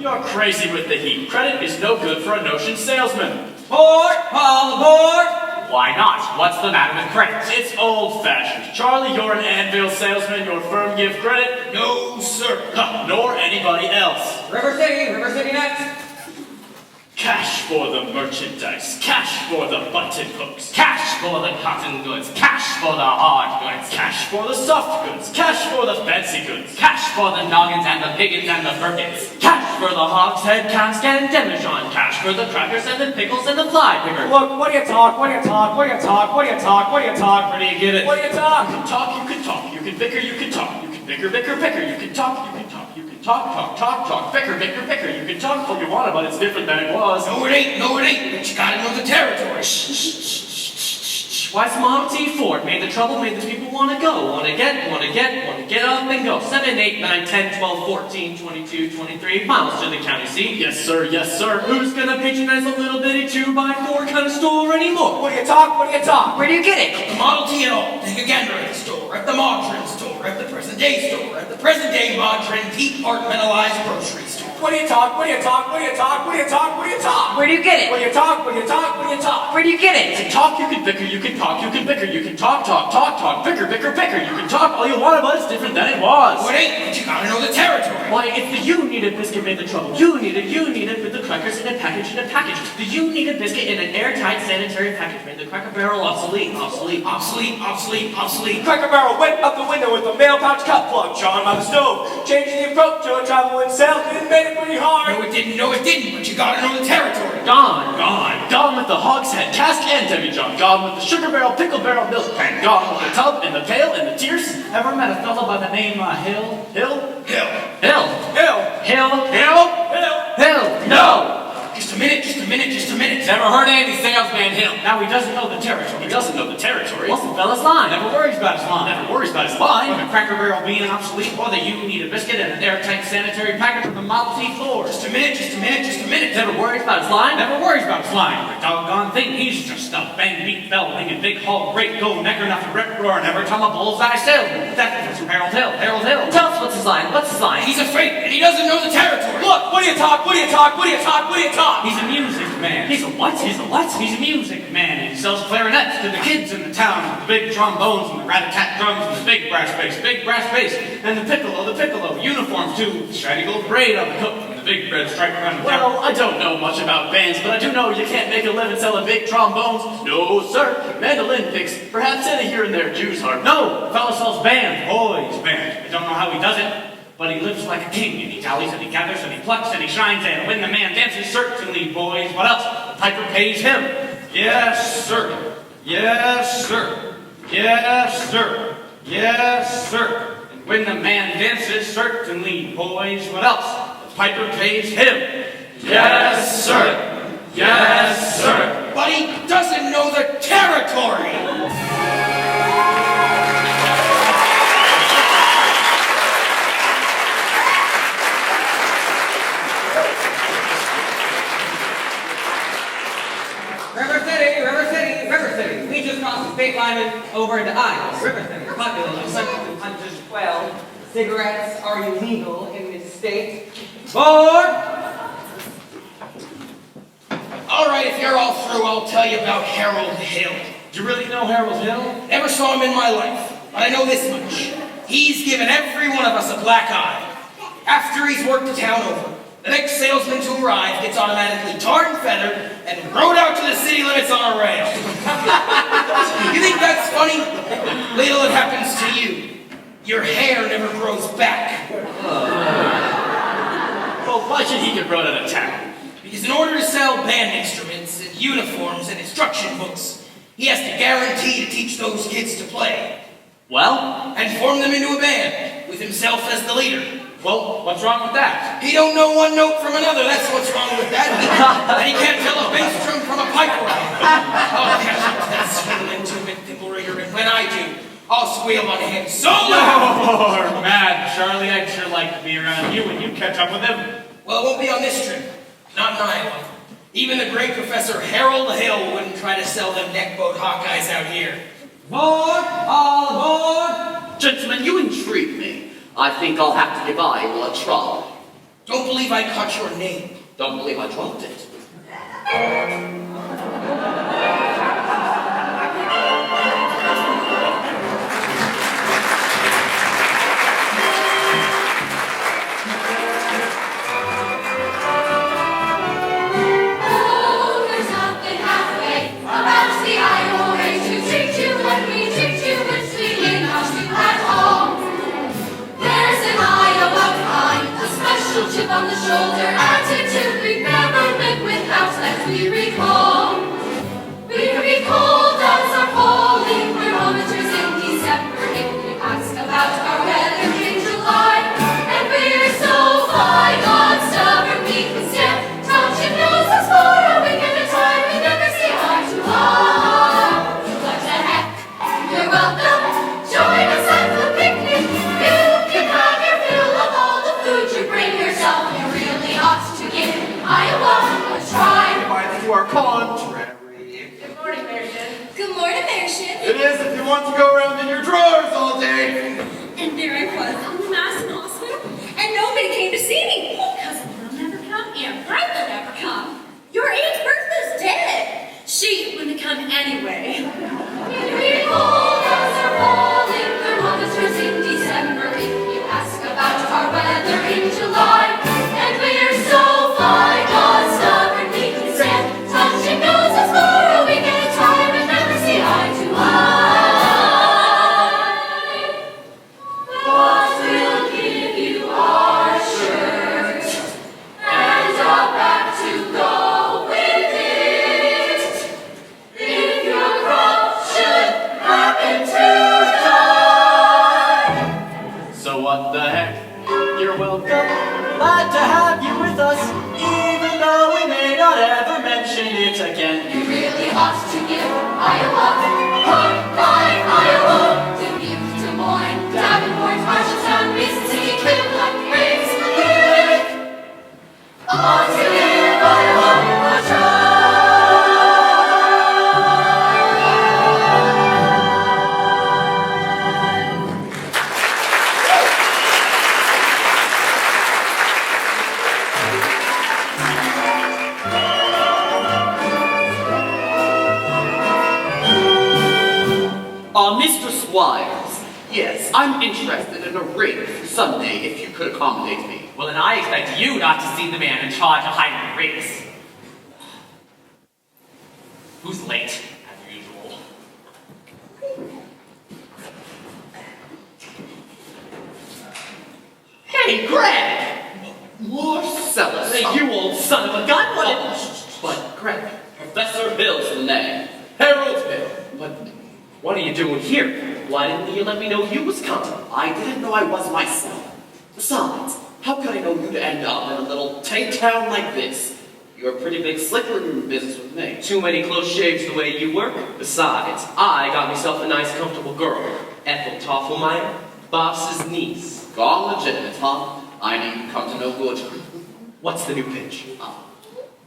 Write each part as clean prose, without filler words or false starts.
You're crazy with the heat. Credit is no good for a notion salesman. Port, all aboard! Why not? What's the matter with credit? It's old-fashioned. Charlie, you're an Anvil salesman. Your firm give credit? No, sir. Nor anybody else. River City next. Cash for the merchandise. Cash for the button hooks. Cash for the cotton goods. Cash for the hard goods. Cash for the soft goods. Cash for the fancy goods. Cash for the noggins and the biggins and the Birkins. Cash for the hogshead, cask and demijohn. Cash for the crackers and the pickles and the fly picker. Look, what do you talk? What do you talk? What do you talk? What do you talk? What do you talk? Where do you get it? What do you talk? You can talk, you can talk. You can bicker, you can talk. You can bicker, bicker, bicker. You can talk, you can talk. You can talk. Bicker, bicker, bicker. You can talk all you want, but it's different than it was. No, it ain't. But you gotta know the territory. Why, some Model T Ford made the trouble, made the people want to go. Want to get up and go. 7, 8, 9, 10, 12, 14, 22, 23 miles to the county seat. Yes, sir, yes, sir. Who's gonna patronize a little bitty 2x4 kind of store anymore? What do you talk? What do you talk? Where do you get it? The Model T and all. Take a gander at the store, at the Modron store, at the present day store, at the present day Modron departmentalized grocery store. What do you talk? What do you talk? What do you talk? What do you talk? What do you talk? Where do you get it? What do you talk? What do you talk? What do you talk? Where do you get You it? can talk, you can bicker, you can talk, you can bicker, you can talk, bicker, bicker, bicker. You can talk all you want, but it's different than it was. What ain't? But you gotta know the territory. Why, if the you-needed biscuit made the trouble, you needed with the crackers in a package. The you-needed biscuit in an airtight sanitary package made the Cracker Barrel obsolete. Cracker Barrel went out the window with a mail pouch cup plug, John by the stove, changing the approach to a traveling salesman, made it pretty hard. No, it didn't, but you gotta know the territory. Gone with the hogshead, cask and demijohn. Gone with the sugar barrel, pickle barrel, milk pan. Gone with the tub and the pail and the tears. Ever met a fellow by the name Hill? No! Just a minute. Never heard any salesman Hill. Now he doesn't know the territory. What's the fella's line? Never worries about his line. Or the Cracker Barrel being obsolete, or the you-need a biscuit in an airtight sanitary package from the Model T Ford. Just a minute. Never worries about his line. The doggone thing, he's just a bang-beat bell-ring and big hall, great go, necker, nothing, rip, roar, never time a bullseye salesman. That's from Harold Hill. Tell us what's his line. He's afraid, and he doesn't know the territory. Look, what do you talk? He's a music man. He's a what? He's a music man, and he sells clarinets to the kids in the town, the big trombones and the rat-a-tat drums and the big brass bass, and the piccolo, uniforms too, the shiny gold braid on the coat and the big red stripe around the Well, I don't know much about bands, but I do know you can't make a living selling big trombones. No, sir. Mandolin picks, perhaps in a here and there Jew's harp. No, the fellow sells band, boys band. I don't know how he does it, but he lives like a king, and he tallies, and he gathers, and he plucks, and he shines, and when the man dances, certainly, boys, what else? The piper pays him. Yes, sir. And when the man dances, certainly, boys, what else? The piper pays him. Yes, sir. But he doesn't know the territory. River City. We just crossed the state line and over into Iowa. River City, population 112. Cigarettes are illegal in this state. Board! All right, if you're all through, I'll tell you about Harold Hill. Do you really know Harold Hill? Never saw him in my life, but I know this much. He's given every one of us a black eye. After he's worked the town over, the next salesman to arrive gets automatically tarred and feathered and rode out to the city limits on a rail. You think that's funny? Wait till it happens to you. Your hair never grows back. Well, why should he get run out of town? Because in order to sell band instruments and uniforms and instruction books, he has to guarantee to teach those kids to play. Well? And form them into a band, with himself as the leader. Well, what's wrong with that? He don't know one note from another, that's what's wrong with that. And he can't tell a bass drum from a pipe organ. I'll catch up to that swindling two-bit thimble rigger, and when I do, I'll squeal on him so loud! You're mad, Charlie. I'd sure like to be around you when you catch up with him. Well, it won't be on this trip. Not in Iowa. Even the great Professor Harold Hill wouldn't try to sell them neckboat Hawkeyes out here. Board! All aboard! Gentlemen, you intrigue me. I think I'll have to give Iowa a try. Don't believe I caught your name. Don't believe I dropped it. Chip on the shoulder, attitude we've never lived without as we recall. We recall as our falling thermometers in December. If we ask about our weather in July, and we're so fine on stubborn we can stand. Township knows us for a week at a time. We never say eye to eye. What the heck? You're welcome. Join us at the picnic. You can have your fill of all the food you bring yourself. You really ought to give Iowa a try. Why you are contrary. Good morning, Marion. Good morning, Marion. It is if you want to go around in your drawers all day. And there I was in the mass in hospital, and nobody came to see me. Cousin will never come, Aunt Bertha never come. Your Aunt Bertha's dead. She wouldn't come anyway. We hold as our falling thermometers in December. If you ask about our weather in July, and we're so fine on stubborn we can stand. Touching noses for a week at a time and never see eye to eye. But we'll give you our shirt and a back to go with it. If your crop should happen to die. So what the heck? You're welcome. Glad to have you with us, even though we may not ever mention it again. You really ought to give Iowa, fine Iowa, Dubuque, Des Moines, Davenport, Marshalltown, Mason City, Cleveland, Graves, Munich. Ought to give Iowa a try. Mr. Squires, yes, I'm interested in a ring someday if you could accommodate me. Well, then I expect you not to see the man in charge of hiring rates. Who's late, as usual? Hey, Greg! Marcellus. Hey, you old son of a gun! What? But, Greg, Professor Hill's the name. Harold Hill. But What are you doing here? Why didn't you let me know you was coming? I didn't know I was myself. Besides, how could I know you'd end up in a little tight town like this? You're a pretty big slicker in business with me. Too many close shaves the way you work. Besides, I got myself a nice, comfortable girl. Ethel Toffelmeyer, boss's niece. Gone legitimate, huh? I need come to no good. What's the new pitch?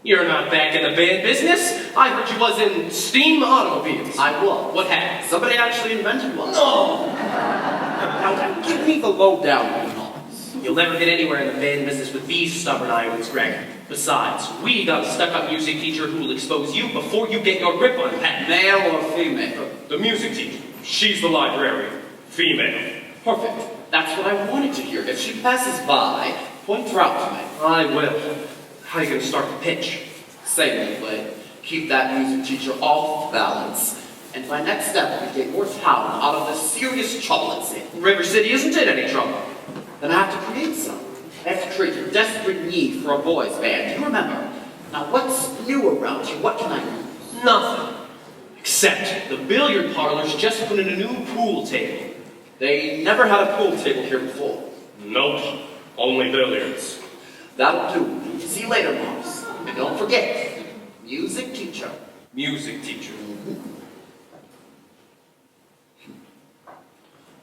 You're not back in the band business? I heard you was in steam automobiles. I was. What happened? Somebody actually invented one. No! Now, give me the lowdown on this. You'll never get anywhere in the band business with these stubborn Iowans, Greg. Besides, we got a stuck-up music teacher who will expose you before you get your grip on Pat. Male or female? The music teacher. She's the librarian. Female. Perfect. That's what I wanted to hear. If she passes by, point her out to me. I will. How are you going to start the pitch? Same anyway. Keep that music teacher off balance. And my next step will be to get your town out of the serious trouble it's in. River City isn't in any trouble. Then I have to create some. I have to create a desperate need for a boys' band. Do you remember? Now, what's new around here? What can I do? Nothing. Except the billiard parlor's just put in a new pool table. They never had a pool table here before. Nope. Only billiards. That'll do. See you later, Moms. And don't forget, music teacher. Music teacher.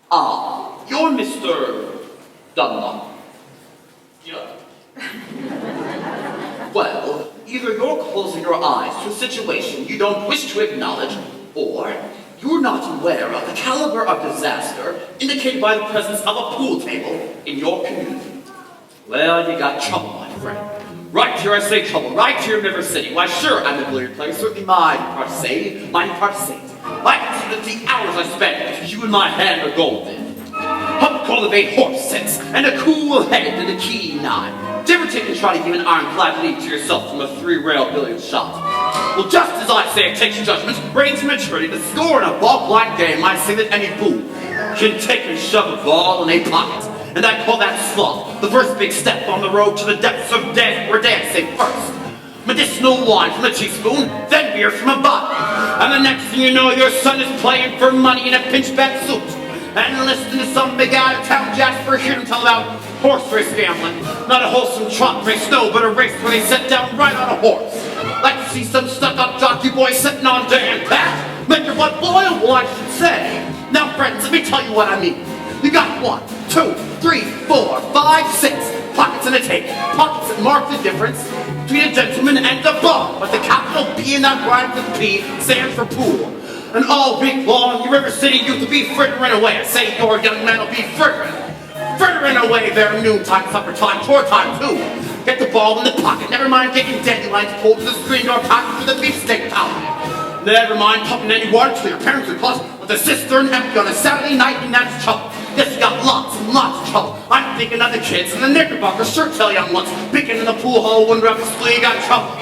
Ah, you're Mr. Dunlop. Yeah. Well, either you're closing your eyes to a situation you don't wish to acknowledge, or you're not aware of the caliber of disaster indicated by the presence of a pool table in your community. Well, you got trouble, my friend. Right here I say trouble, right here in River City. Why sure, I'm a billiard player, certainly my part to say, my part to say. I consider that the hours I spend with you in my hand are golden. Help cultivate horse sense and a cool head and a keen eye. Did you ever take and try to give an ironclad lead to yourself from a three-rail billiard shot? Well, just as I say it takes judgment, brains, and maturity to score in a ball-blind game, I say that any fool can take and shove a ball in a pocket. And I call that sloth, the first big step on the road to the depths of death where dancing first. Medicinal wine from a teaspoon, then beer from a bottle. And the next thing you know, your son is playing for money in a pinchback suit. And listening to some big out-of-town Jasper hear him tell about horse race gambling. Not a wholesome trot race, no, but a race where they sit down right on a horse. Like to see some stuck-up jockey boy sitting on Dan Pat. Make your blood boil, well, I should say. Now, friends, let me tell you what I mean. You got 1, 2, 3, 4, 5, 6 pockets in a tape. Pockets that mark the difference between a gentleman and a bum. But the capital P in that rhymes with P stands for pool. And all week long, your River City youth will be frittering away. I say your young man will be frittering away there noontime, supper time, tour time too. Get the ball in the pocket. Never mind getting dandelions pulled to the screen door pocket for the beefsteak powder. Never mind pumping any water till your parents are close with the cistern empty on a Saturday night, and that's trouble. Yes, you got lots and lots of trouble. I'm thinking of the kids in the knickerbocker shirt tail young ones, picking in the pool hall, wonder if the school got trouble.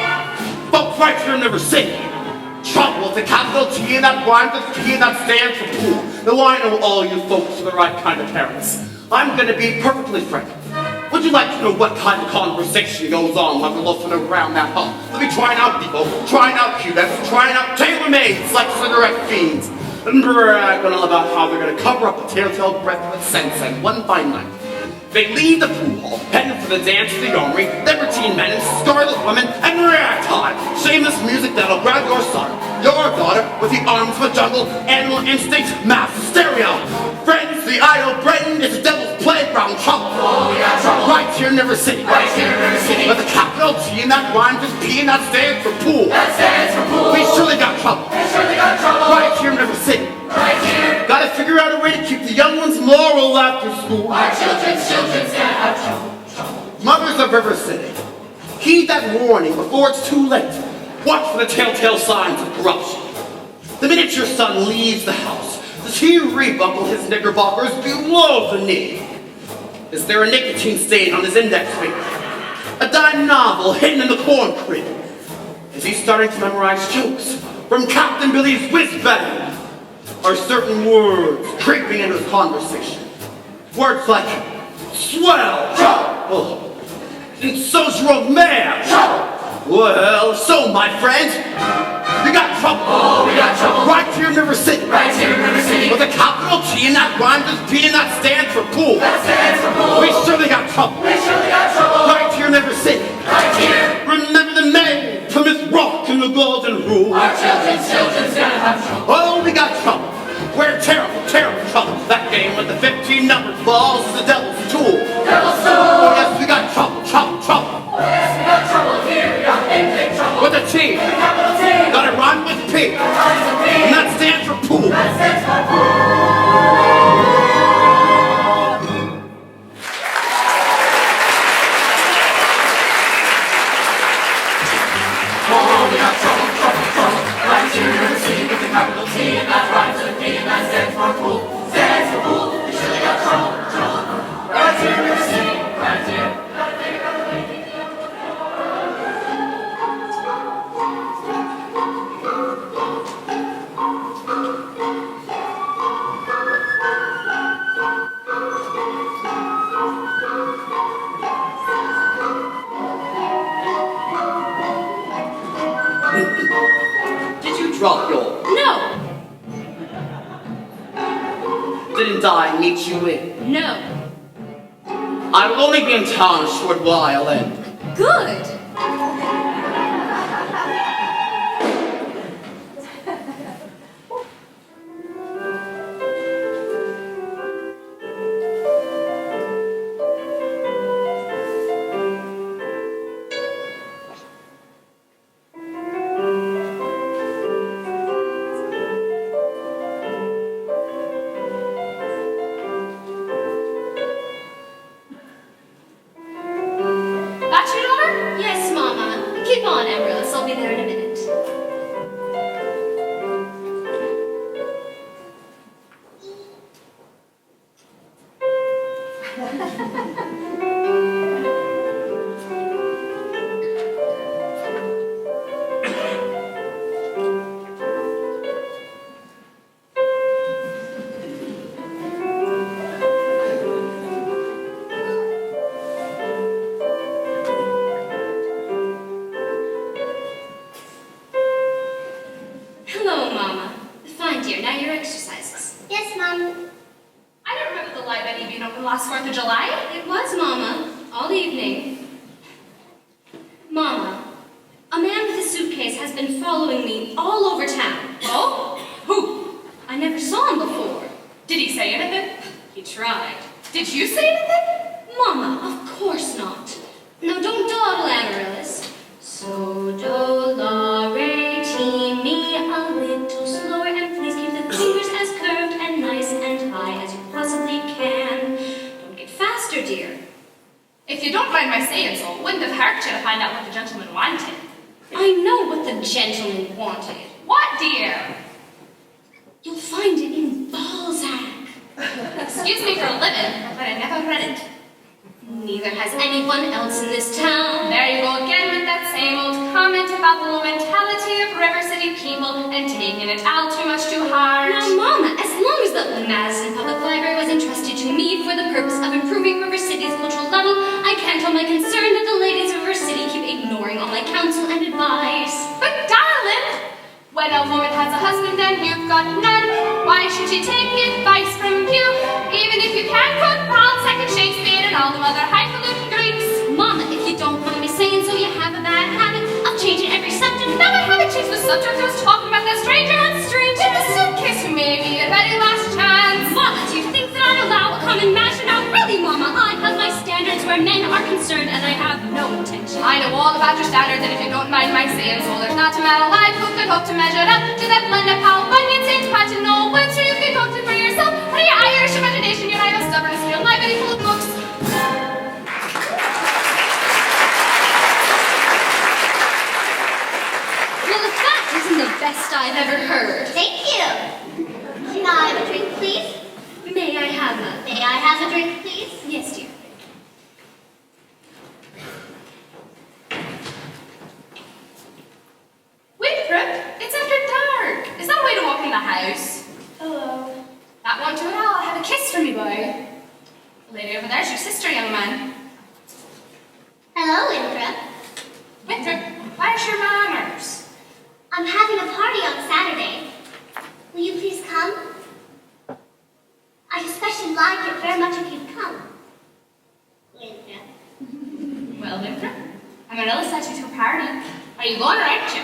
Folks right here in River City. Trouble with the capital T and that rhymes with P and that stands for pool. Now I know all you folks are the right kind of parents. I'm gonna be perfectly frank. Would you like to know what kind of conversation goes on while we're loafing around that hall? They'll be trying out people, trying out cuties, trying out tailor-mades like cigarette fiends, and bragging all about how they're gonna cover up a telltale breath with sense and one fine night. They leave the pool hall, heading for the dance of the armory, libertine men and scarlet women, and ragtime, shameless music that'll grab your son, your daughter, with the arms of a jungle, animal instinct, mass hysteria. Friends, the Isle of Britain is the devil's playground. Trouble. Oh, we got trouble. Right here in River City. Right here in River City. But the capital T and that rhymes with P and that stands for pool. That stands for pool. We surely got trouble. We surely got trouble. Right here in River City. Right here. Gotta figure out a way to keep the young ones moral after school. Our children's gonna have trouble. Mothers of River City, heed that warning before it's too late. Watch for the telltale signs of corruption. The minute your son leaves the house, does he rebuckle his knickerbockers below the knee? Is there a nicotine stain on his index finger? A dime novel hidden in the corn crib? Is he starting to memorize jokes from Captain Billy's whiz-bang? Are certain words creeping into his conversation? Words like swell, trouble, and so's your old man, trouble. Well, so my friend, you got trouble. Oh, we got trouble. Right here in River City. Right here in River City. With a capital T and that rhymes with P and that stands for pool. That stands for pool. We surely got trouble. We surely got trouble. Right here in River City. Right here. Remember the May, Plymouth Rock, and the Golden Rule. Our children's gonna have trouble. Oh, we got trouble. We're terrible, terrible trouble. That game with the 15 numbered balls is the devil's tool. Devil's Oh, tool. yes, we got trouble, trouble, trouble. Oh, yes, we got trouble here. We got big trouble. With a T. The capital T. Gotta rhyme with P. Rhymes with P. And that stands for pool. That stands for pool. Oh, we got trouble, trouble, trouble. Right here in the city with the capital T, and that rhymes with P, and that stands for pool. Stands for pool. We surely got trouble, trouble. Right here in the city, right here. Did you drop your? No, Didn't I meet you in? no. I will only be in town a short while and Good. has been following me all over town. Oh? Who? I never saw him before. Did he say anything? He tried. Did you say anything? Mama, of course not. No, don't dawdle, Amaryllis. So, do, la, re, ti, mi, a little slower, and please keep the fingers as curved and nice and high as you possibly can. Don't get faster, dear. If you don't mind my saying so, it wouldn't have hurt you to find out what the gentleman wanted. I know what the gentleman wanted. What, dear? You'll find it in Balzac. Excuse me for a living, but I never read it. Neither has anyone else in this town. There you go again with that same old comment about the low mentality of River City people and taking it all too much too hard. Now, Mama, as long as the Madison Public Library was entrusted to me for the purpose of improving River City's cultural level, I can't help my concern that the ladies of River City keep ignoring all my counsel and advice. But darling, when a woman has a husband and you've got none, why should she take advice from you? Even if you can't quote Paul II Shakespeare and all the other highfalutin Greeks. Mama, if you don't mind me saying so, you have a bad habit of changing every subject. No, I haven't changed the subject. I was talking about that stranger on the street in the suitcase who may be a very last chance. Mama, do you think that I'd allow a common masher? Now, really, Mama, I have my standards where men are concerned, and I have no intention. I know all about your standards, and if you don't mind my saying so, there's not a man alive who could hope to measure up to that blend of Paul Bunyan, St. Patrick, and Noel Webster. You can hope to for yourself, and your Irish imagination, you have a stubborn skill, liability full of books. Well, if that isn't the best I've ever heard. Thank you. Can I have a drink, please? May I have a... May I have a drink, please? Yes, dear. Winthrop, it's after dark. Is that a way to walk in the house? Hello. That won't do at all. Have a kiss for me, boy. The lady over there's your sister, young man. Hello, Winthrop. Winthrop, where's your manners? I'm having a party on Saturday. Will you please come? I'd especially like it very much if you'd come. Winthrop. Well, Winthrop, Amaryllis let you to a party. Are you going or aren't you?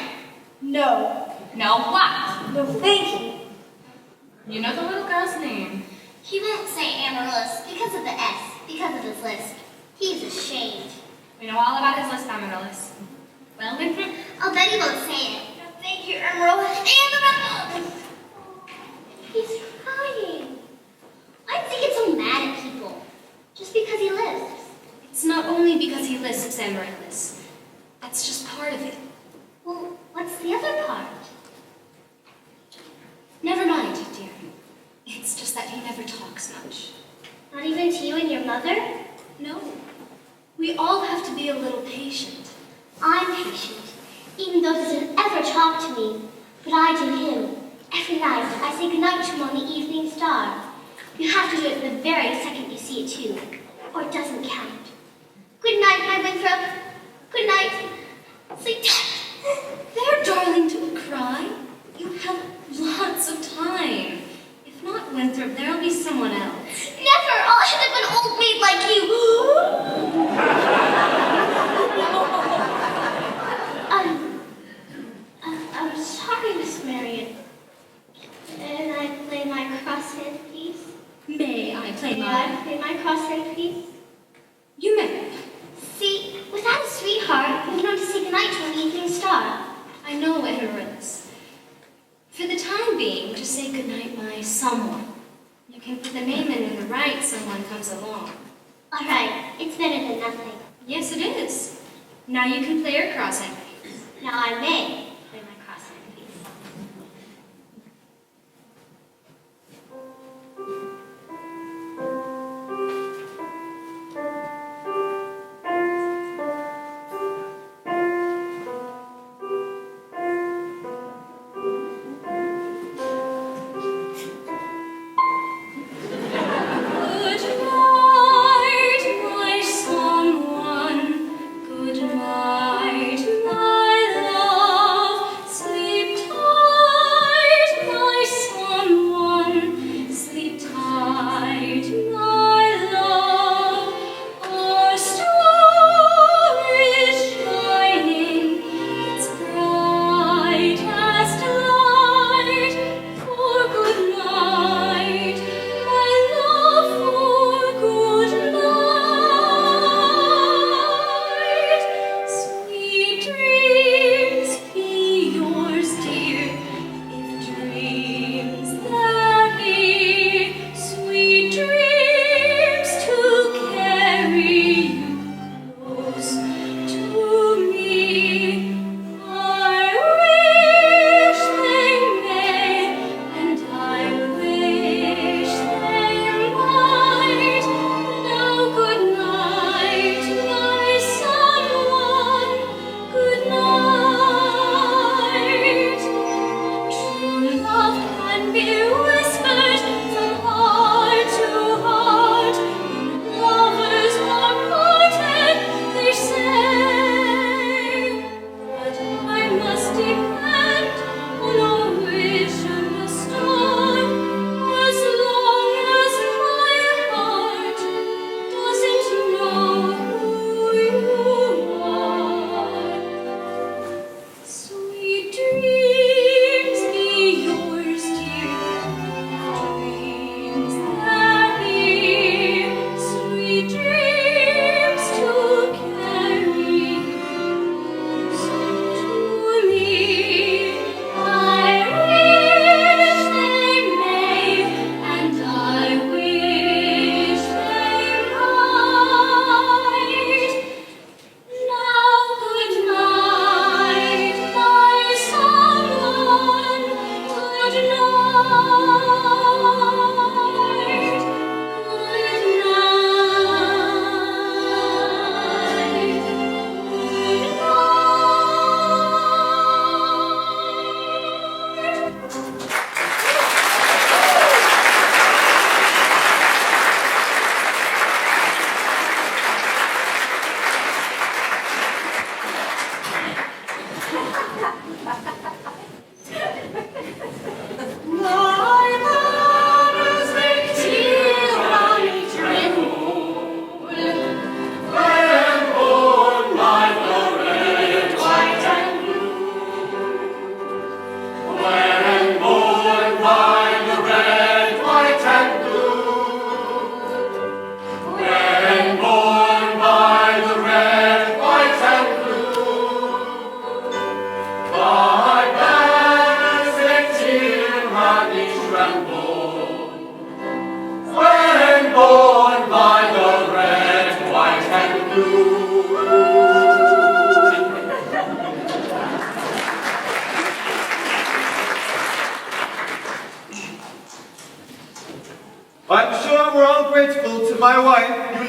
No. No, what? No, thank you. You know the little girl's name. He won't say Amaryllis because of the S, because of his list. He's ashamed. We know all about his list, Amaryllis. Well, Winthrop, I'll bet he won't say it. No, thank you, Amaryllis. Amaryllis! He's crying. I think it's so mad at people. Just because he lisps. It's not only because he lisps, Amaryllis. That's just part of it. Well, what's the other part? Never mind, dear. It's just that he never talks much. Not even to you and your mother? No. We all have to be a little patient. I'm patient, even though he doesn't ever talk to me. But I do him. Every night, I say goodnight to him on the evening star. You have to do it the very second you see it too, or it doesn't count. Good night, my Winthrop. Good night. Sleep tight. There, darling, don't cry. You have lots of time. If not Winthrop, there'll be someone else. Never! I'll end up an old maid like you. I'm sorry, Miss Marion. Can I play my crosshand, please? May I play May mine? I play my crosshand, please? You may. See, without a sweetheart, you know to say goodnight to an evening star. I know, Amaryllis. For the time being, just say goodnight, my someone. You can put the name in when the right someone comes along. All right, it's better than nothing. Yes, it is. Now you can play your crosshand. Now I may play my crosshand, please. Good night, my someone. Good night, my love.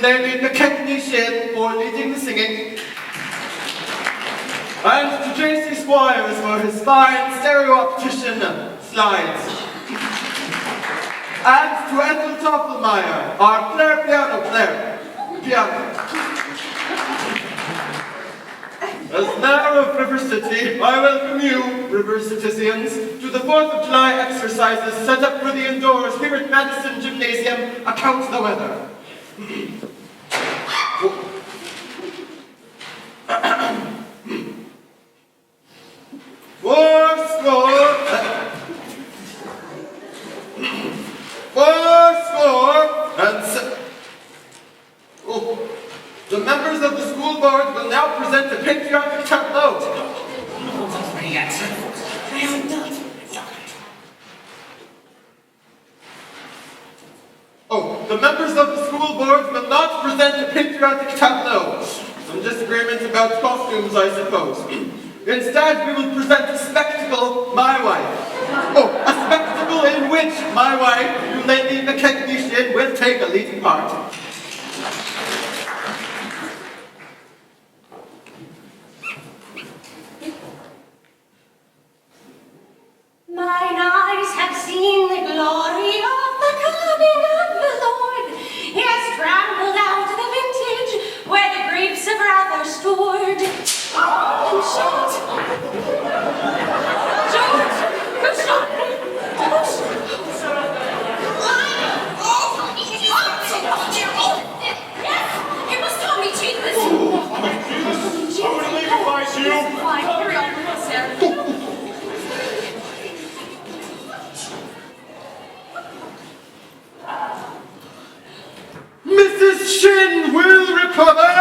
Lady McKechnie Shin for leading the singing. And to J.C. Squires for his fine stereo-optician slides. And to Ethel Toppelmeyer, our piano player. As mayor of River City, I welcome you, River Citizens, to the 4th of July exercises set up for the indoors here at Madison Gymnasium. Account the weather. The members of the school board will now present the patriotic tableau. The members of the school board will not present the patriotic tableau. Some disagreement about costumes, I suppose. Instead, we will present a spectacle, my wife. A spectacle in which my wife, you Lady McKechnie Shin, will take a leading part. Mine eyes have seen the glory of the coming of the Lord. He has trampled out the vintage where the grapes of wrath are stored. Who shot? George! Who shot me? Yes! You must tell me, Jesus! I would legalize you! Fine, hurry up, Sarah. Mrs. Shin will recover!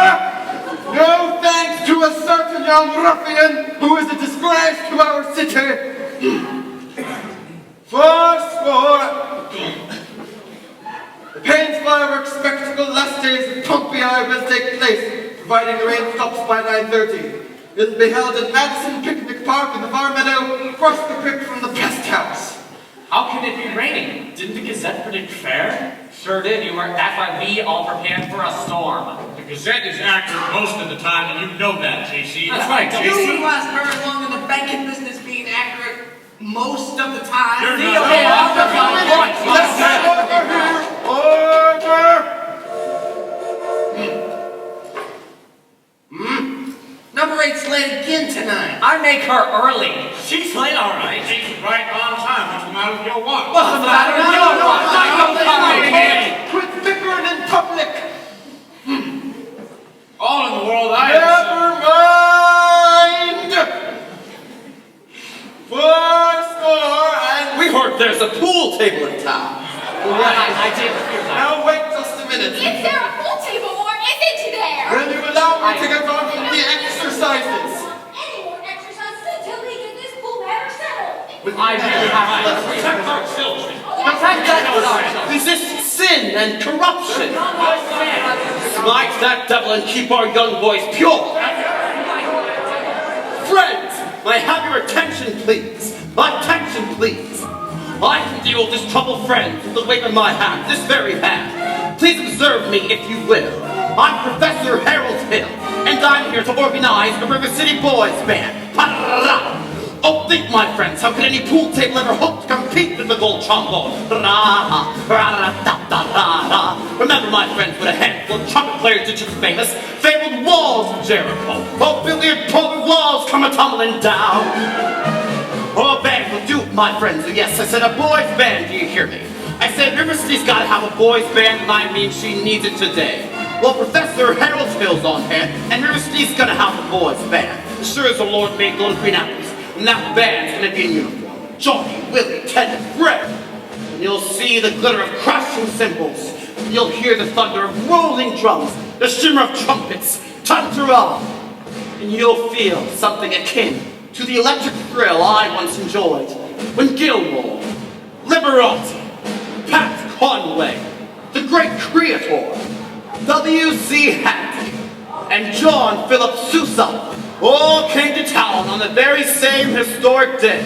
No thanks to a certain young ruffian who is a disgrace to our city! Fourscore! The Payne's fireworks spectacle last days of Pompeii will take place, providing the rain stops by 9:30. It'll be held at Madison Picnic Park in the Far Meadow, across the creek from the pest house. How can it be raining? Didn't the Gazette predict fair? Sure did. That's why we all prepared for a storm. The Gazette is accurate most of the time, and you know that, JC. That's right, You JC. would last very long in the banking business being accurate most of the time. You're See, not okay, wrong. I'll just You're not point. Let's get over here! Order! Number 8's late again tonight. I make her early. She's late, all right. She's right on time. What's the matter with your watch? What's the matter with your watch? I don't come in. Quit bickering in public! All in the world I Never mind! Fourscore and... We heard there's a pool table in town. I did hear that. Now wait just a minute. Is there a pool table or isn't there? Will you allow me to get on with the exercises? Any more exercises until we get this pool matter settled. I really have to. Protect our children. Resist sin and corruption. Smite that devil and keep our young boys pure. Friends, may I have your attention, please? Attention, please. I can deal with this troubled friend with the wave of my hand, this very hand. Please observe me, if you will. I'm Professor Harold Hill, and I'm here to organize a River City Boys Band. Pa-ra-ra. Oh, think, my friends, how could any pool table ever hope to compete with the gold trombone? Ra-ha, ra-ra-da-da-da-da. Remember, my friends, what a handful of trumpet players did you famous fabled walls of Jericho. Oh, billiard pole walls come a-tumbling down. Oh, a band will do, my friends. Yes, I said a boys' band, do you hear me? I said River City's got to have a boys' band, and I mean she needs it today. Well, Professor Harold Hill's on hand, and River City's going to have a boys' band. Sure as the Lord made little green apples. And that band's going to be in uniform. Johnny, Willie, Ted, Fred. And you'll see the glitter of crashing cymbals. You'll hear the thunder of rolling drums, the shimmer of trumpets, ta-ta-ra. And you'll feel something akin to the electric thrill I once enjoyed when Gilmore, Liberati, Pat Conway, the great creator, W.C. Hack, and John Philip Sousa all came to town on the very same historic day.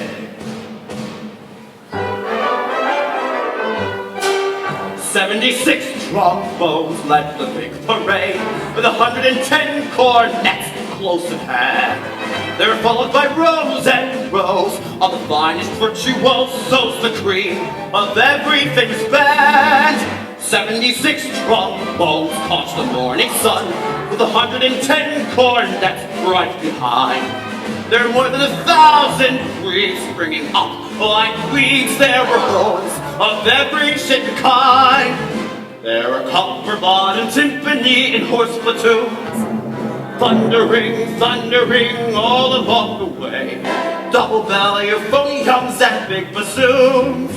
76th trombones led the big parade, with 110 cornets close at hand. They were followed by rows and rows of the finest virtuosos, the cream of every famous band. 76 trombones caught the morning sun, with 110 cornets right behind. There were more than 1,000 breeds springing up like weeds. There were horns of every shape and kind. There were copperbond and timpani and horse platoons, thundering, thundering all along the way. Double belly of euphoniums and big bassoons,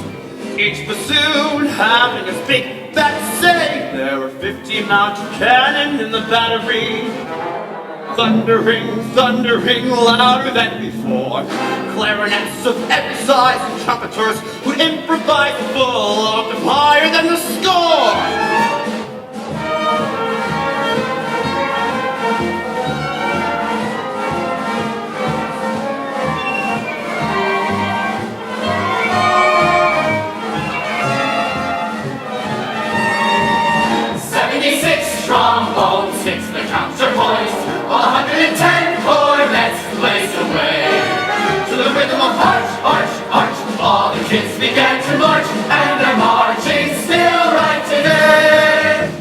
each bassoon having its big fat say. There were 50 mounted cannon in the battery, thundering, thundering louder than before. Clarinets of every size and trumpeters would improvise a full octave higher than the score. 76 trombones hits the counterpoint, while 110 cornets blaze away. To the rhythm of march, march, march, all the kids began to march, and they're marching still right today.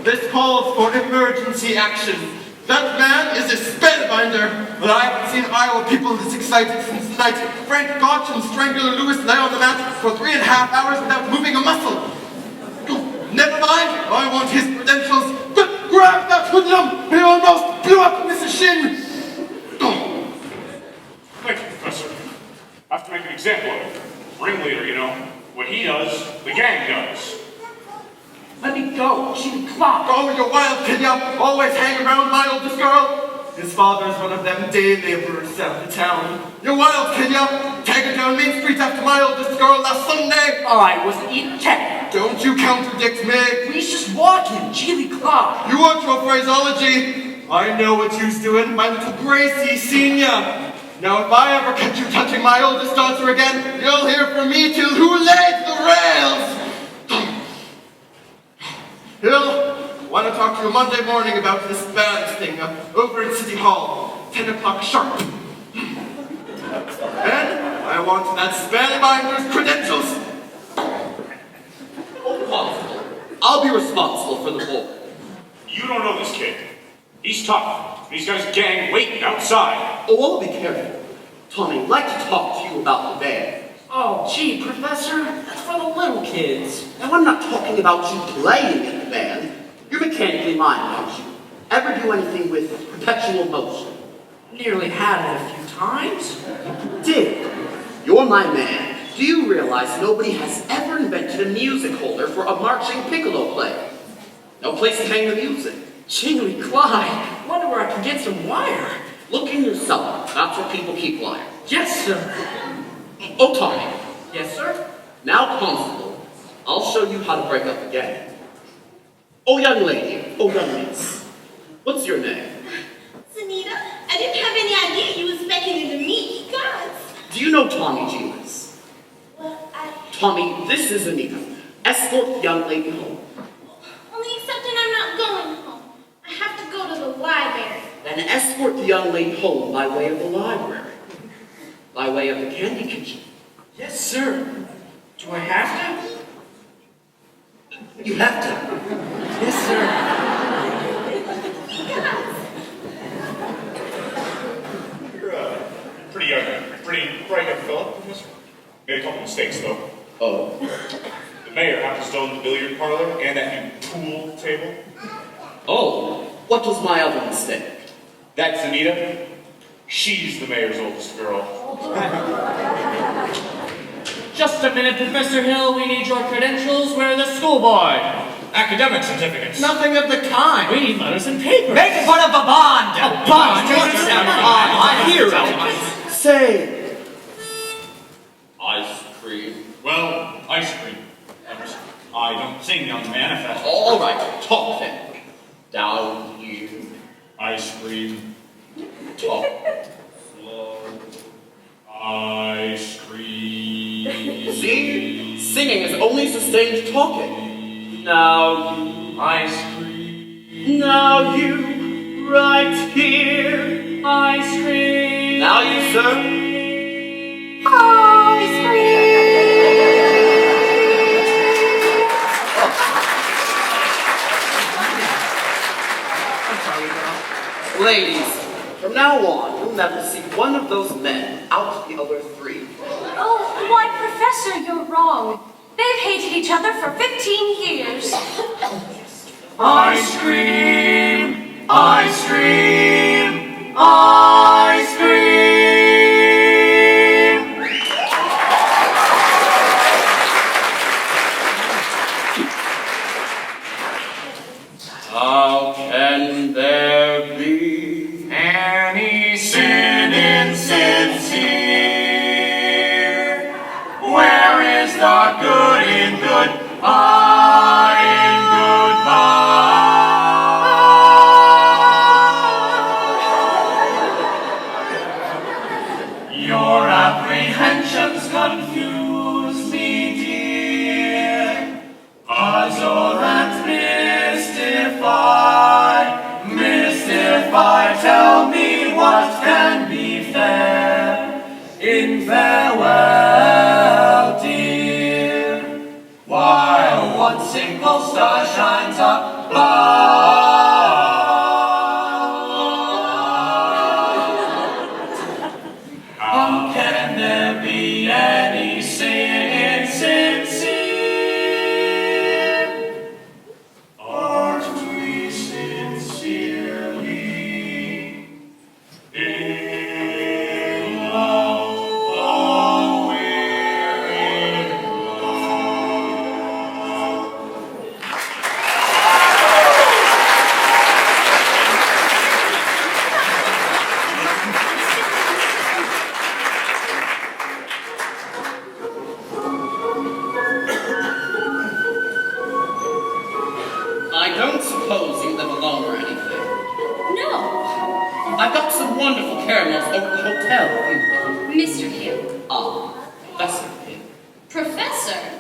This calls for emergency action. That man is a spellbinder, but I haven't seen Iowa people this excited since the night Frank Gotch and Strangler Lewis lay on the mat for 3.5 hours without moving a muscle. Never mind, I want his credentials, but grab that hoodlum! He almost blew up Mrs. Shin! Thank you, Professor. I have to make an example of him. Ringleader, you know. What he does, the gang does. Let me go. She clock. Oh, you wild kid, you always hang around my oldest girl. His father's one of them day laborers out of town. You wild kid, you tagging down Main Street after my oldest girl last Sunday. I wasn't eating check. Don't you contradict me. We's just walking. Chili clock. You want your phraseology? I know what you's doing, my little Gracie Senior. Now, if I ever catch you touching my oldest daughter again, you'll hear from me till who laid the rails. Hill, want to talk to you Monday morning about this band thing over in City Hall, 10 o'clock sharp. And I want that spellbinder's credentials. Oh, Constable, I'll be responsible for the board. You don't know this kid. He's tough. He's got his gang waiting outside. Oh, I'll be careful. Tommy, I'd like to talk to you about the band. Oh, gee, Professor, that's for the little kids. Now, I'm not talking about you playing in the band. You're mechanically minded, aren't you? Ever do anything with perpetual motion? Nearly had it a few times. Did. You're my man. Do you realize nobody has ever invented a music holder for a marching piccolo player? No place to hang the music. Jingly Clyde, wonder where I can get some wire. Look in yourself. That's where people keep wire. Yes, sir. Oh, Tommy. Yes, sir. Now, Constable, I'll show you how to break up a gang. Oh, young lady. Oh, young miss. What's your name? Sunita, I didn't have any idea you was making it to me. Gods. Do you know Tommy Jeeves? Well, Tommy, this is Anita. Escort the young lady home. only excepting I'm not going home. I have to go to the library. Then escort the young lady home by way of the library. By way of the candy kitchen. Yes, sir. Do I have to? You have to. Yes, sir. You're pretty young, pretty bright young fella, Professor. Made a couple mistakes, though. Oh. The mayor happens to own the billiard parlor and that new pool table. Oh. What was my other mistake? That's Anita. She's the mayor's oldest girl. Just a minute, Professor Hill. We need your credentials. We're the school board. Academic certificates. Nothing of the kind. We need letters and papers. Make fun of a bond! A bond? I hear it. Say. Ice cream. Well, ice cream. I don't sing, young manifest. All right. Talk then. Down here. Ice cream. Talk. Slow. Ice cream. See? Singing is only sustained talking. Now you. Ice cream. Now you. Right here. Ice cream. Now you, sir. Ice Ladies, from now on, you'll never see one of those men out the other three. Oh, why, Professor, you're wrong. They've hated each other for 15 years. Ice cream. Ice cream. Ice cream. How can there be Any sin insincere? Where is the good in goodbye, in goodbye? Your apprehensions confuse me, dear. Puzzle and mystify, tell me what can be fair in farewell, dear, while one single star shines above. How can there be any sin insincere? Aren't we sincerely in love? Oh, we're in love. sir?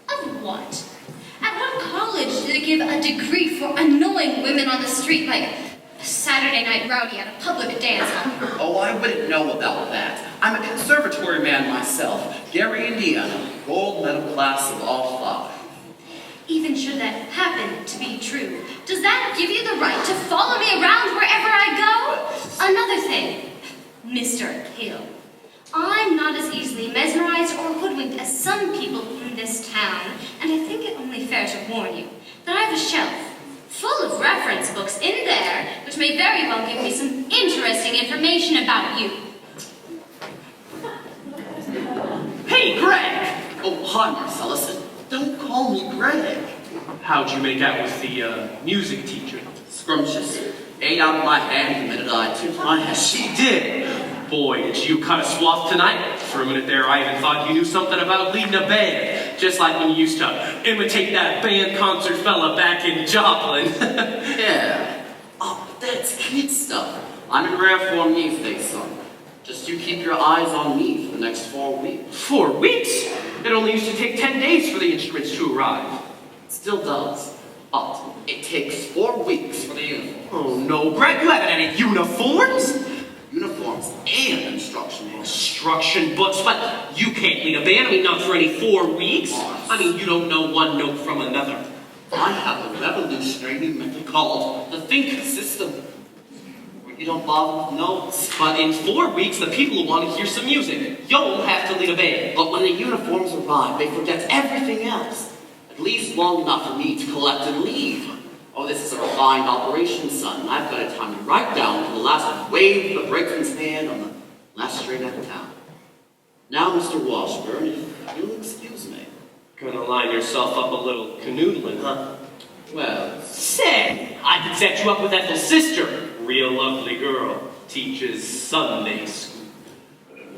Of what? At what college did they give a degree for annoying women on the street like a Saturday night rowdy at a public dance hall? Oh, I wouldn't know about that. I'm a conservatory man myself. Gary, Indiana. Gold medal class of all 5. Even should that happen to be true, does that give you the right to follow me around wherever I go? Another thing, Mr. Hill. I'm not as easily mesmerized or hoodwinked as some people in this town, and I think it only fair to warn you that I have a shelf full of reference books in there which may very well give me some interesting information about you. Hey, Greg! Oh, hi, Marcellus. Don't call me Greg. How'd you make out with the music teacher? Scrumptious. Ate out of my hand the minute I tipped my head. She did! Boy, did you cut a swath tonight. For a minute there, I even thought you knew something about leading a band. Just like when you used to imitate that band concert fella back in Joplin. Yeah. Oh, that's kid stuff. I'm in rare form these days, son. Just you keep your eyes on me for the next 4 weeks. 4 weeks? It only used to take 10 days for the instruments to arrive. It still does. But it takes 4 weeks for the uniform. Oh no, Greg, you haven't any uniforms? Uniforms and instruction books. Instruction books? But you can't lead a band, I mean, not for any 4 weeks. I mean, you don't know one note from another. I have a revolutionary new method called the think system. Where you don't bother with notes. But in 4 weeks, the people who want to hear some music, you'll have to lead a band. But when the uniforms arrive, they forget everything else. At least long enough for me to collect and leave. Oh, this is a refined operation, son. I've got a time to write down to the last wave of the brakeman's hand on the last train out of town. Now, Mr. Washburn, if you'll excuse me. Gonna line yourself up a little canoodling, huh? Well, Say, I could set you up with Ethel's sister. Real lovely girl. Teaches Sunday school.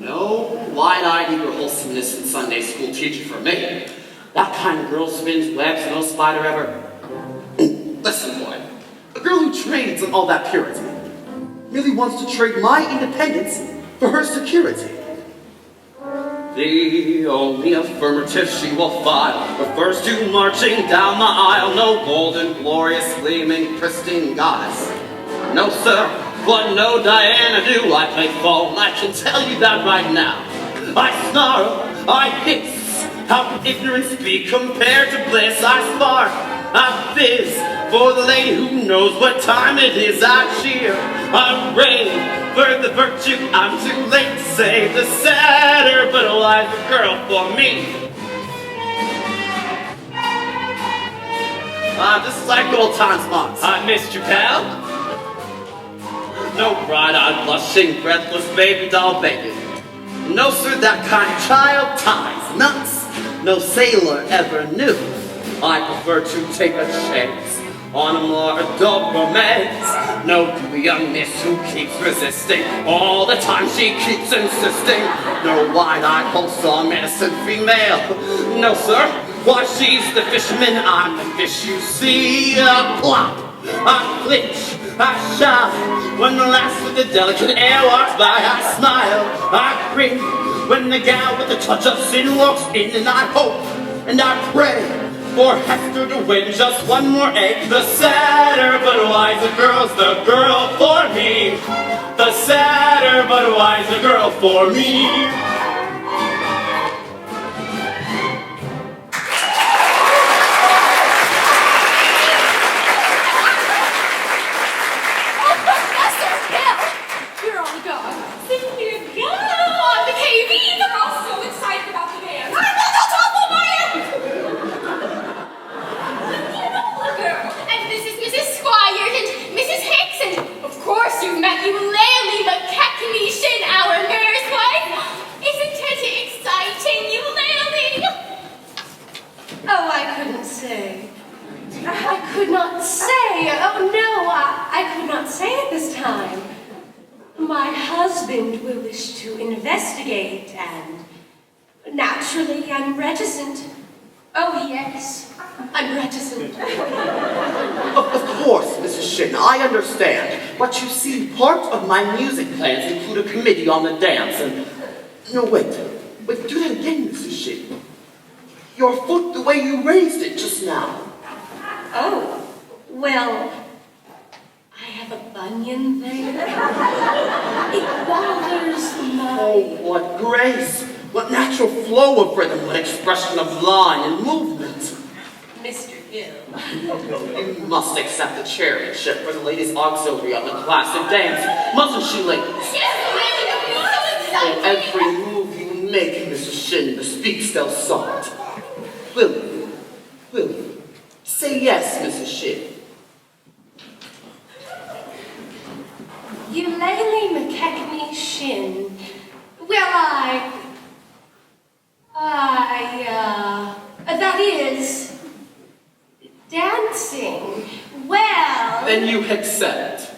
no wide-eyed eager wholesomeness in Sunday school teacher for me. That kind of girl spins webs no spider ever. Listen, boy. A girl who trades on all that purity really wants to trade my independence for her security. The only affirmative she will file refers to marching down the aisle. No golden, glorious, gleaming, pristine goddess. No, sir, what no Diana do I play phone. I can tell you that right now. I snarl, I hiss. How can ignorance be compared to bliss? I spark, I fizz. For the lady who knows what time it is, I cheer, I rave. For the virtue, I'm too late to save the sadder but wiser girl for me. This is like old times, Mox. I missed you, pal. No bright-eyed, blushing, breathless baby doll baby. No, sir, that kind of child ties nuts. No sailor ever knew. I prefer to take a chance on a more adult romance. No dewy young miss who keeps resisting all the time she keeps insisting. No wide-eyed, wholesome, innocent female. No, sir, why she's the fisherman, I'm the fish you see. Plop, I flinch, I shy. When the lass with the delicate air walks by, I smile, I grin. When the gal with the touch of sin walks in, and I hope and I pray for Hester to win just one more egg. The sadder but wiser girl's the girl for me. The sadder but wiser girl for me. Investigate, and naturally I'm reticent. Oh yes, I'm reticent. Of course, Mrs. Shin, I understand. But you see, part of my music plans include a committee on the dance, and... No, wait, do that again, Mrs. Shin. Your foot the way you raised it just now. Oh, well, I have a bunion there. It bothers my... Oh, what grace! What natural flow of rhythm, what expression of line and movement. Mr. Hill. You must accept the chairmanship for the ladies' auxiliary of the classic dance, mustn't she, ladies? Oh, every move you make, Mrs. Shin, bespeaks del salt. Will you? Will you? Say yes, Mrs. Shin. Eulalie McKechnie Shin. Well, that is, dancing. Well... Then you accept.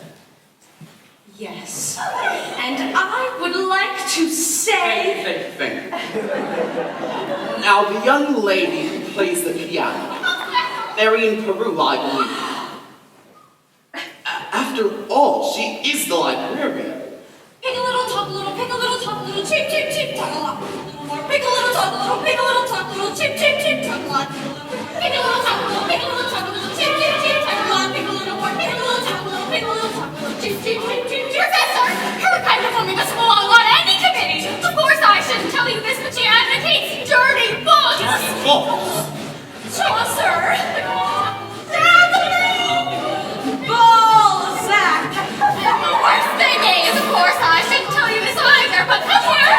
Yes. And I would like to say... Think. Now, the young lady who plays the piano, they're in Peru, I believe. After all, she is the librarian. Pick a little, talk a little, pick a little, talk a little, chip, chip, chip, talk a lot, a little more. Pick a little, talk a little, pick a little, talk a little, chip, chip, chip, talk a lot, a little more. Pick a little, talk a little, pick a little, talk a little, chip, chip, chip, talk a lot, pick a little more. Pick a little, talk a little, pick a little, talk a little, chip, chip, chip, chip, chip. Professor, her kind of performing doesn't belong on any committee. Of course I shouldn't tell you this, but she advocates dirty books. Chaucer. Balzac. The worst thing is, of course, I shouldn't tell you this either, but come here.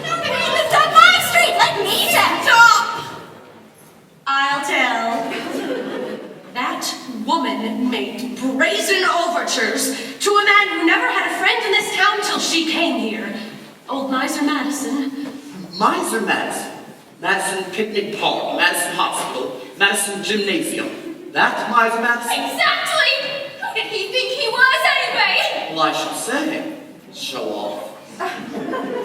Nobody lives on my street like me to stop. I'll tell. That woman made brazen overtures to a man who never had a friend in this town till she came here. Old Miser Madison. Miser Madison. Madison Picnic Park, Madison Hospital, Madison Gymnasium. That Miser Madison? Exactly! Who did he think he was, anyway? Well, I should say, show off.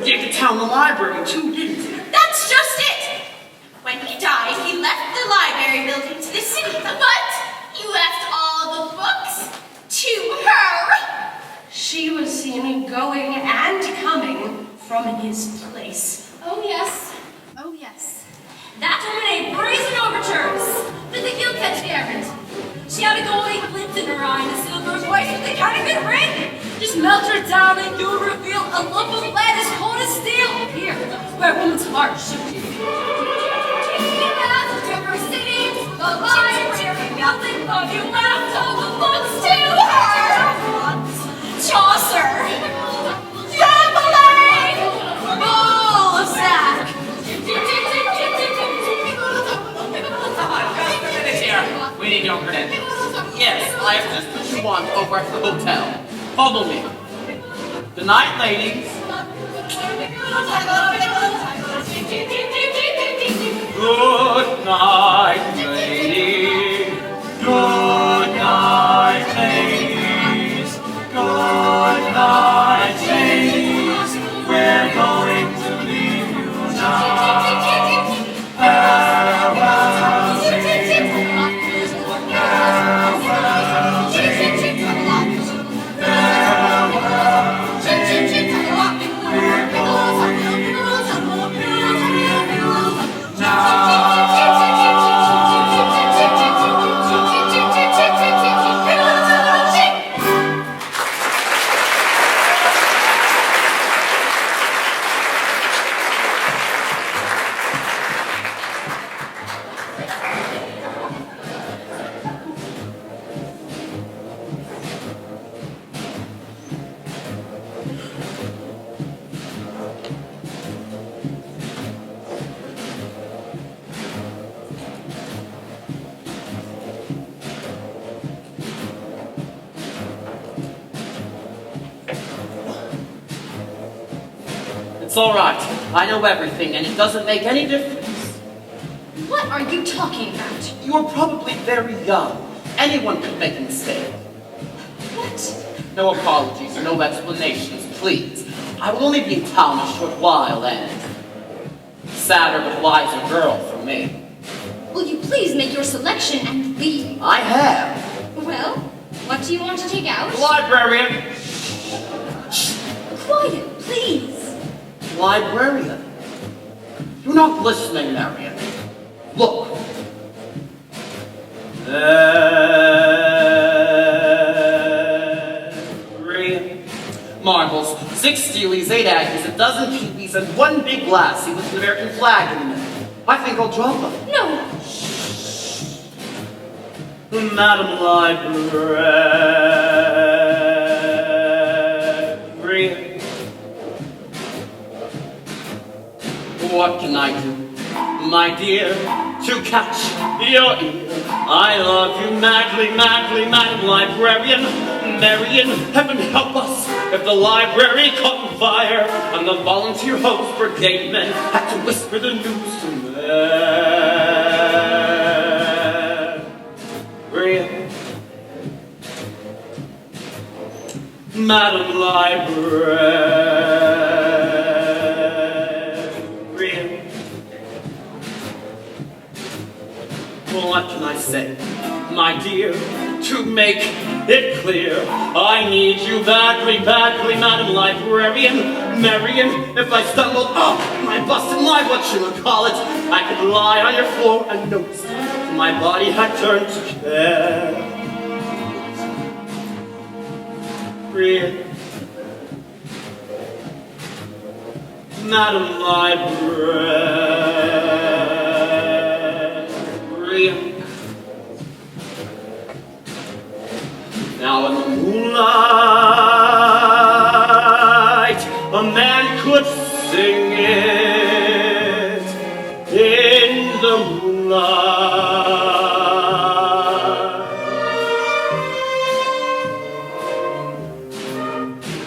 He had to town the library, too, didn't he? That's just it! When he died, he left the library building to the city, but he left all the books to her! She was seen going and coming from his place. Oh, yes. Oh, yes. That woman made brazen overtures, but the guilt catch the errand. She had a golden glint in her eye and a silver voice with a counterfeit ring. Just melt her down and you'll reveal a lump of lead as cold as steel. Here, where a woman's heart should be. The library, nothing but you left all the books to her. Chaucer, Rabelais, Balzac. We need your credentials. Yes, I have just put you on over at the hotel. Follow me. Good night, ladies. Good night, ladies. Good night, ladies. Good night, ladies. We're going to leave you now. Farewell, ladies. Farewell, ladies. It's all right. I know everything, and it doesn't make any difference. What are you talking about? You are probably very young. Anyone could make a mistake. What? No apologies, no explanations, please. I will only be in town a short while, and sadder but wiser girl for me. Will you please make your selection and leave? I have. Well, what do you want to take out? Librarian. Quiet, please. Librarian. You're You're not listening, Marion. Look. Marbles, 6 steelies, 8 aggies, a dozen peepees, and 1 big lassie with an American flag in the middle. I think I'll drop them. No. Madam Library. What can I do, my dear, to catch your ear? I love you madly, madly, Madam Librarian. Marion, heaven help us if the library caught on fire and the volunteer host brigade men had to whisper the news to Marion. Madam Librarian. What can I say, my dear, to make it clear? I need you badly, badly, Madam Librarian. Marion, if I stumbled up my busted my whatchamacallit, I could lie on your floor and notice my body had turned to care. Madam Librarian. Now in the moonlight, a man could sing it in the moonlight.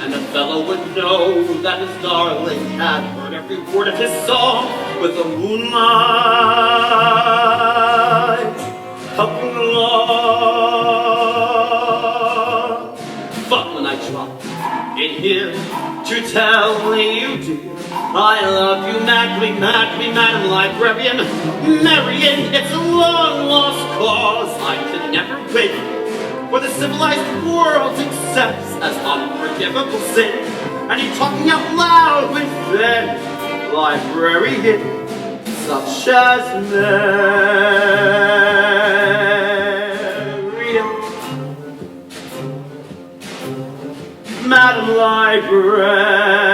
And the fellow would know that his darling had heard every word of his song with the moonlight helping along. But when I drop in here to tell you, dear, I love you madly, madly, Madam Librarian. Marion, it's a long lost cause I could never win, for the civilized world accepts as unforgivable sin. And you're talking out loud with them, librarian, such as Marion. Madam Librarian.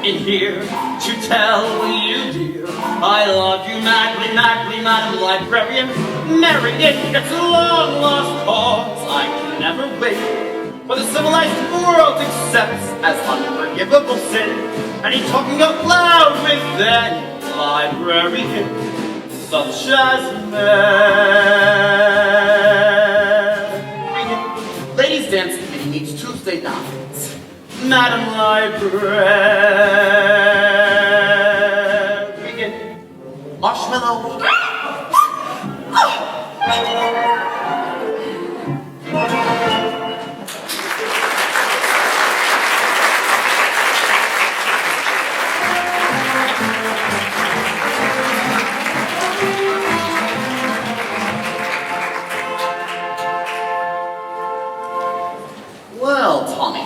in here to tell you, dear, I love you madly, madly, Madam Librarian. Marion, it's a long-lost cause. I can never wait, for the civilized world accepts as unforgivable sin. And he's talking out loud with that librarian, such as Marion. Ladies' dance committee meets Tuesday nights. Madam Librarian, marshmallow. Well, Tommy,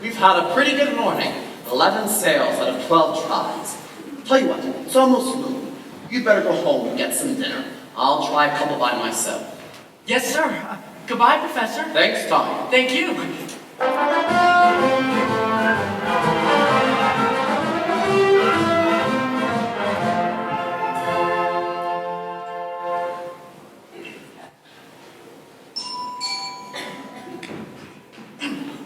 we've had a pretty good morning. 11 sales out of 12 tries. Tell you what, it's almost noon. You better go home and get some dinner. I'll try a couple by myself. Yes, sir. Goodbye, Professor. Thanks, Tommy. Thank you.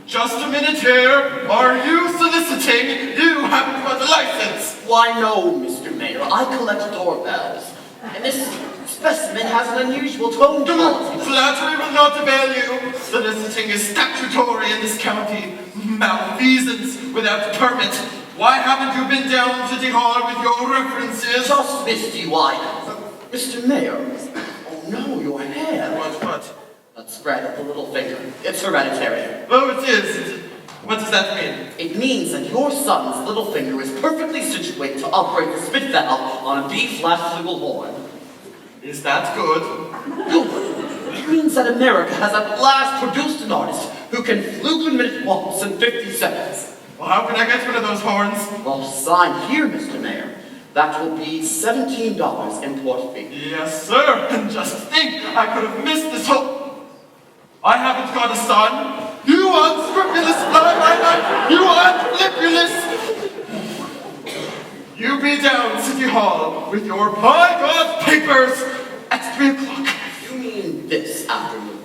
Just a minute here. Are you soliciting? You haven't got a license. Why, no, Mr. Mayor. I collect doorbells. And this specimen has an unusual tone quality. Flattery will not avail you. Soliciting is statutory in this county. Malfeasance without a permit. Why haven't you been down to City Hall with your references? Just missed you, why? Mr. Mayor. Oh no, your hair. What? That spread of the little finger. It's hereditary. Oh, it is. What does that mean? It means that your son's little finger is perfectly situated to operate the spit valve on a B-flat flugelhorn. Is that good? Good. It means that America has at last produced an artist who can flugel-minute waltz in 50 seconds. Well, how can I get one of those horns? Well, sign here, Mr. Mayor. That will be $17 import fee. Yes, sir. And just think, I could have missed this whole... I haven't got a son. You unscrupulous fly-by-night! You unscrupulous! You be down City Hall with your by-God papers at 3 o'clock. You mean this afternoon?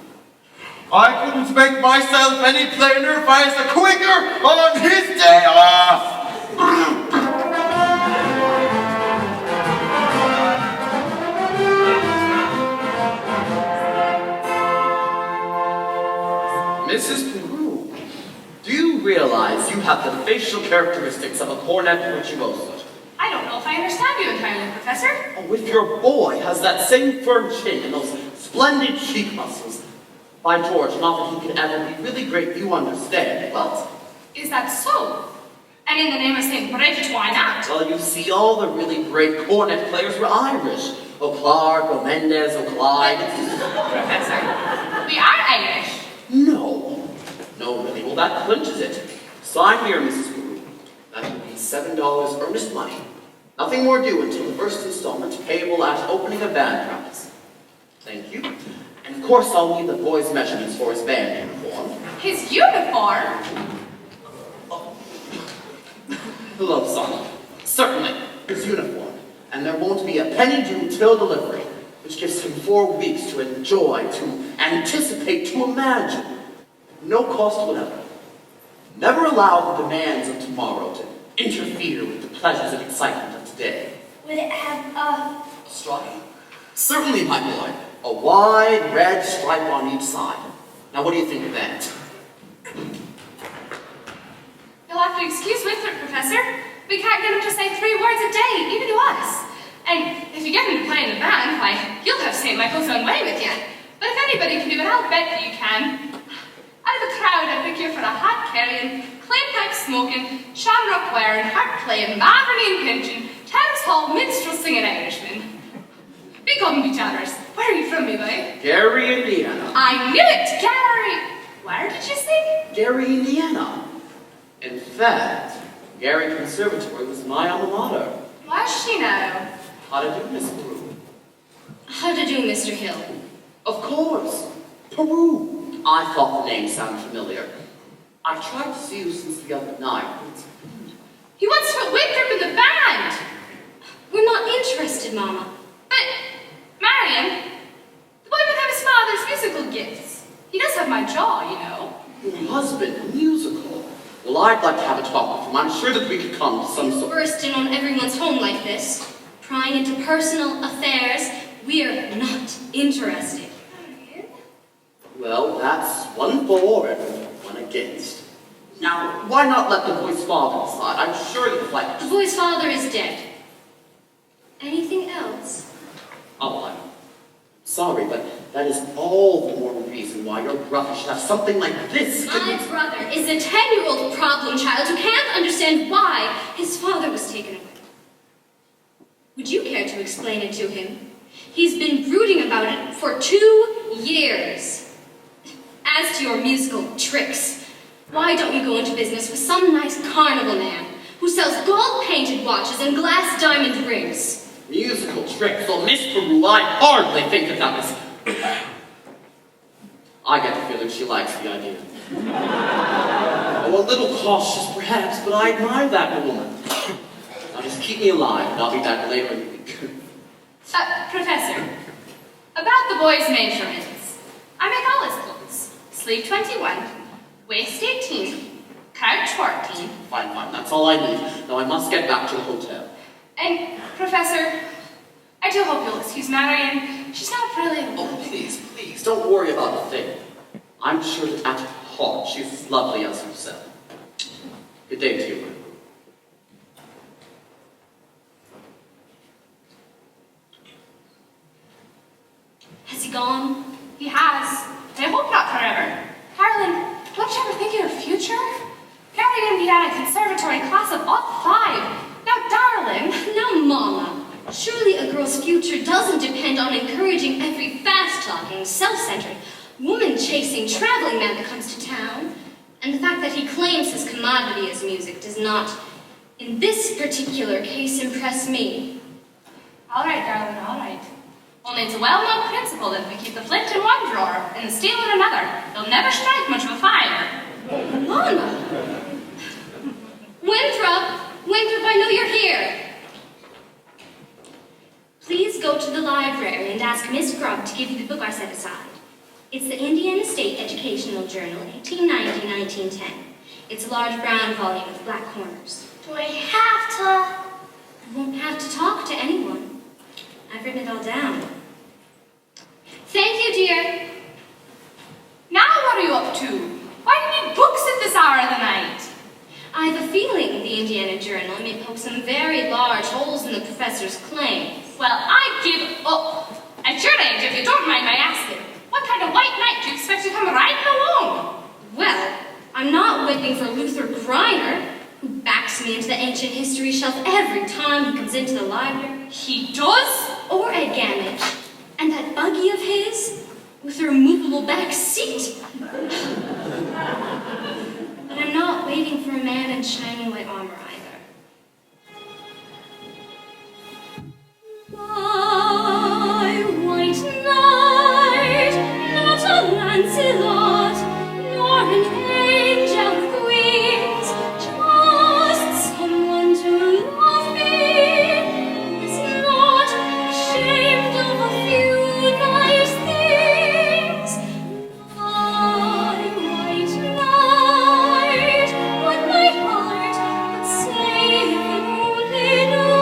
I couldn't make myself any plainer if I was a Quaker on his day off! Mrs. Peru, do you realize you have the facial characteristics of a cornet virtuoso? I don't know if I understand you entirely, Professor. Oh, if your boy has that same firm chin and those splendid cheek muscles, by George, not that he can ever be really great, you understand, but... Is that so? And in the name of St. Bridget, why not? Well, you see, all the really great cornet players were Irish. O'Clark, O'Mendez, O'Clyde. Professor, we are Irish. No, really. Well, that clinches it. Sign here, Mrs. Peru. That will be $7 earnest money. Nothing more due until the first installment, payable at opening of band practice. Thank you. And of course, I'll need the boy's measurements for his band uniform. His uniform? Hello, son. Certainly, his uniform. And there won't be a penny due till delivery, which gives him 4 weeks to enjoy, to anticipate, to imagine. No cost whatever. Never allow the demands of tomorrow to interfere with the pleasures and excitement of today. Would it have a... Stripe? Certainly, my boy. A wide red stripe on each side. Now, what do you think of that? You'll have to excuse Winthrop, Professor. We can't get him to say 3 words a day, even to us. And if you get him to play in the band, why, you'll have St. Michael's own way with you. But if anybody can do it, I'll bet that you can. Out of the crowd, I pick you for a hat-carrying, clay-pipe smoking, shamrock wearing, harp-playing, Aberdeen pinching, Terrace Hall minstrel-singing Irishman. Be good and be generous. Where are you from, me boy? Gary, Indiana. I knew it, Gary. Where did you say? Gary, Indiana. In fact, Gary Conservatory was my alma mater. Where's she now? How to do, Miss Peru? How to do, Mr. Hill? Of course. Peru. I thought the name sounded familiar. I've tried to see you since the other night, but He wants to put Winthrop in the band. We're not interested, Mama. But, Marion, the boy would have his father's musical gifts. He does have my jaw, you know. Your husband, musical. Well, I'd like to have a talk with him. I'm sure that we could come to some sort. Burst in on everyone's home like this, prying into personal affairs. We're not interested. Well, that's one for and one against. Now, why not let the boy's father decide? I'm sure that like... The boy's father is dead. Anything else? Oh, I'm sorry, but that is all the more reason why your brother should have something like this. My brother is a 10-year-old problem child who can't understand why his father was taken away. Would you care to explain it to him? He's been brooding about it for 2 years. As to your musical tricks, why don't you go into business with some nice carnival man who sells gold-painted watches and glass diamond rings? Musical tricks? Well, Miss Peru, I hardly think that that is... I get the feeling she likes the idea. Oh, a little cautious, perhaps, but I admire that woman. Now just keep me alive, and I'll be back later in the week. Professor, about the boy's measurements. I make all his clothes. Sleeve 21, waist 18, couch 14. Fine, that's all I need. Now I must get back to the hotel. And, Professor, I do hope you'll excuse Marion. She's not really... Oh, please, don't worry about a thing. I'm sure that at heart she's as lovely as herself. Good day to you. Has he gone? He has. I hope not forever. Carolyn, don't you ever think of your future? Gary Indiana Conservatory class of all 5. Now, darling. Now, Mama, surely a girl's future doesn't depend on encouraging every fast-talking, self-centered, woman-chasing traveling man that comes to town. And the fact that he claims his commodity is music does not, in this particular case, impress me. All right, darling, all right. Only it's a well-known principle that if we keep the flint in one drawer and the steel in another, they'll never strike much of a fire. Mama! Winthrop, I know you're here. Please go to the library and ask Miss Grubb to give you the book I set aside. It's the Indiana State Educational Journal, 1890-1910. It's a large brown volume with black corners. Do I have to? You won't have to talk to anyone. I've written it all down. Thank you, dear. Now what are you up to? Why do you need books at this hour of the night? I have a feeling the Indiana Journal may poke some very large holes in the professor's claim. Well, I give up. At your age, if you don't mind my asking, what kind of white knight do you expect to come riding along? Well, I'm not waiting for Luther Griner, who backs me into the ancient history shelf every time he comes into the library. He does? Or Ed Gammage. And that buggy of his, with the removable back seat. But I'm not waiting for a man in shiny white armor either. My white knight, not a Lancelot, nor an angel with wings, just someone to love me, who is not ashamed of a few nice things. My white knight, what my heart would say if it only knew.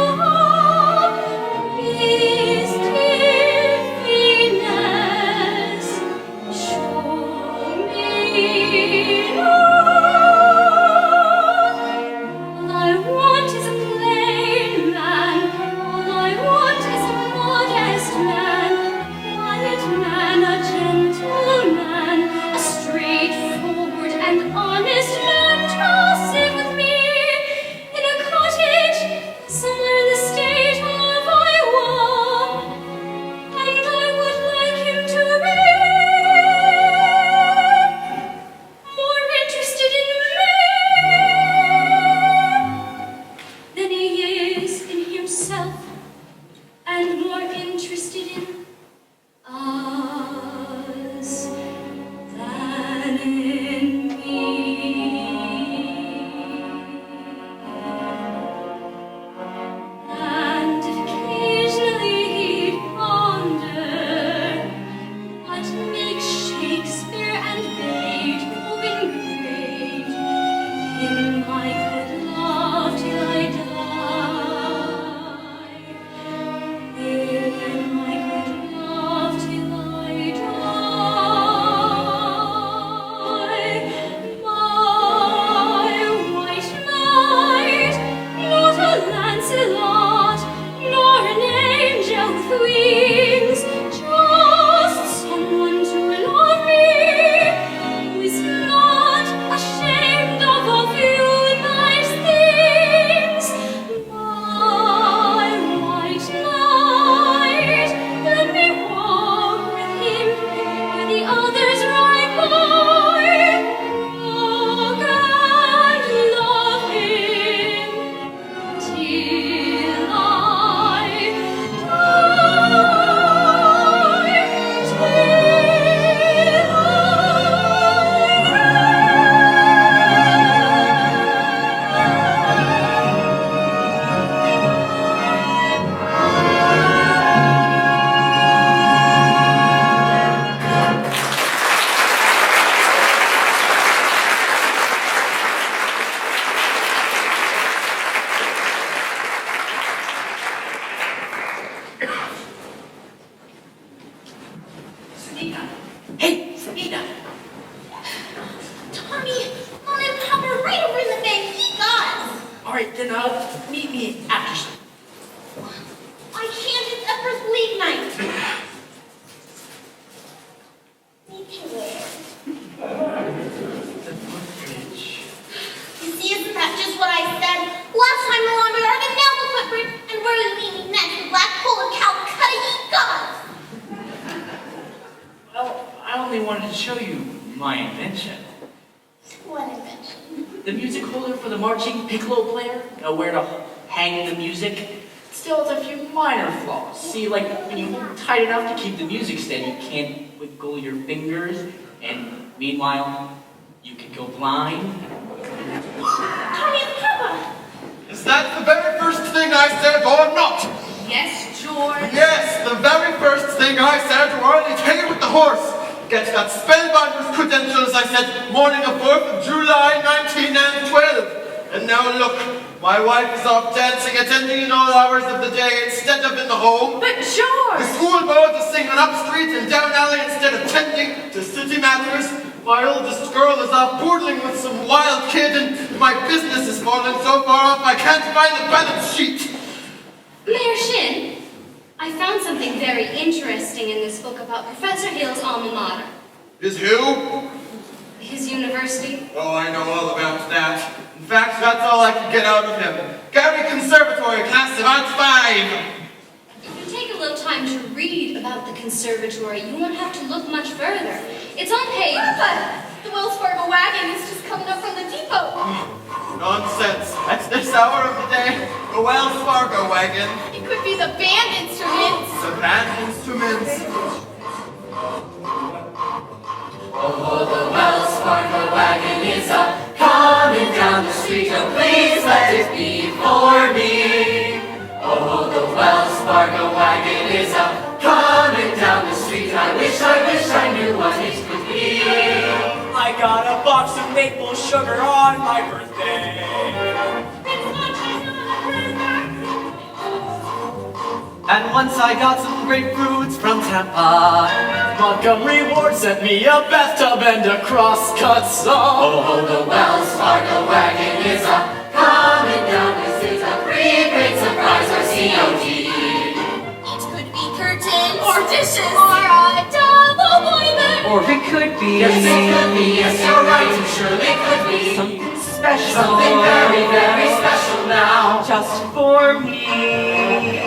His divineness, show me all I want is a plain man, all I want is a modest man, a quiet man, a gentleman, a straightforward and honest man to sit with me in a cottage somewhere in the state of Iowa, and I would like him to be more interested in me than he is in himself, and more interested in us than in me. wings, just someone to love me, who is not ashamed of a few nice things. My white knight, let me walk with him where the others ride by. Walk and love him till I Selena. Hey, Selena. Tommy, Mom and Papa are right over in the bank. He got us. All right, then meet me after school. I can't. It's Upper's league night. Me too. You see, isn't that just what I said? Last time around, we already nailed the footprint, and where is meeting next? The Black Bull of Calcutta. He got us. Well, I only wanted to show you my invention. What invention? The music holder for the marching piccolo player. Where to hang the music. Still, it's a few minor flaws. See, like when you hold tight enough to keep the music steady, you can't wiggle your fingers. And meanwhile, you could go blind. Tommy and Papa. Is that the very first thing I said or not? Yes, George. Yes, the very first thing I said, or I'll take it with the horse. Get that spellbinder's credentials, I said, morning of 4th of July, 1912. And now look, my wife is off dancing, attending in all hours of the day instead of in the home. But George! The school board is singing up street and down alley instead of tending to city matters. My oldest girl is off boarding with some wild kid, and my business is falling so far off I can't find the balance sheet. Mayor Shin, I found something very interesting in this book about Professor Hill's alma mater. Is who? His university. Oh, I know all about that. In fact, that's all I could get out of him. Gary Conservatory, class of Art 5. If you take a little time to read about the conservatory, you won't have to look much further. It's on page... Papa, the Wells Fargo wagon is just coming up from the depot. Nonsense. At this hour of the day, the Wells Fargo wagon. It could be the band instruments. The band instruments. Oh, the Wells Fargo wagon is coming down the street. Oh, please let it be for me. Oh, the Wells Fargo wagon is coming down the street. I wish I knew what it could be. I got a box of maple sugar on my birthday. And once I got some grapefruits from Tampa. Montgomery Ward sent me a bathtub and a cross-cut saw. Oh, the Wells Fargo wagon is coming down the street. A prepaid surprise or COD. It could be curtains. Or dishes. Or a double boiler. Or it could be. Yes, it could be. Yes, you're right. It surely could be. Something special. Something very, very special now. Just for me.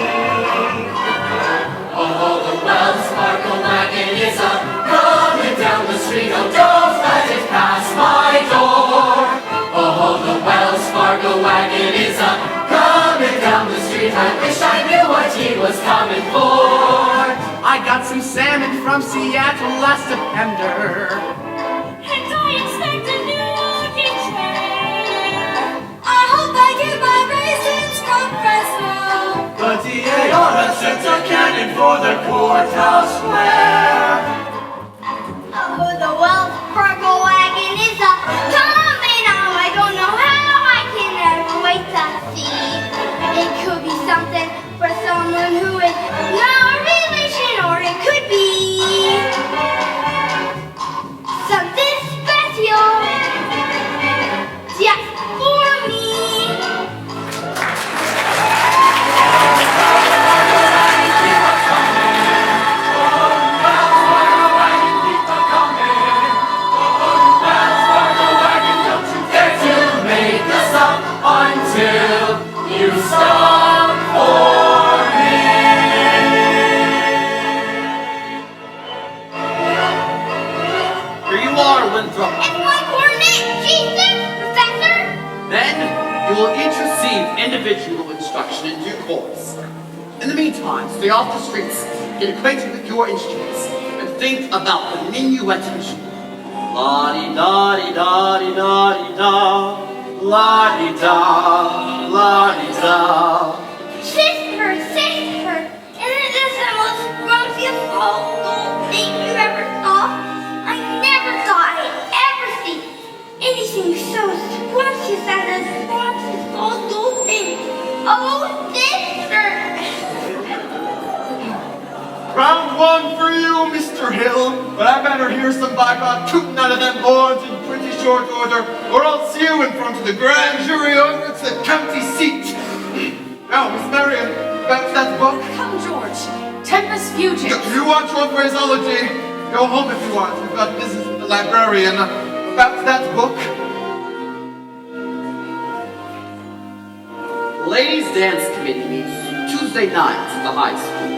Oh, the Wells Fargo wagon is coming down the street. Oh, don't let it pass my door. Oh, the Wells Fargo wagon is coming down the street. I wish I knew what he was coming for. I got some salmon from Seattle last September. And I expect a new rocking chair. I hope I get my raisins from Fresno. The DA sent a cannon for the courthouse square. Oh, the Wells Fargo wagon is coming now. I don't know how I can never wait to see. It could be something for someone who is not a relation, or it could be something special just for me. In the meantime, stay off the streets, get acquainted with your instruments, and think about the minuet mission. La-di-da-di-da-di-da-di-da, la-di-da, la-di-da. Sister, sister, isn't this the most grumpiest little thing you ever saw? I never thought I'd ever see anything so scrumptious as a scrumptious little thing. Oh, sister! Round one for you, Mr. Hill, but I better hear some bygone tooting out of them horns in pretty short order, or I'll see you in front of the grand jury over at the county seat. Now, Miss Marion, that's that book. Come, George. Tempest Fugitive. You want your phraseology? Go home if you want. We've got business with the librarian. About that book. Ladies' Dance Committee meets Tuesday nights at the high school.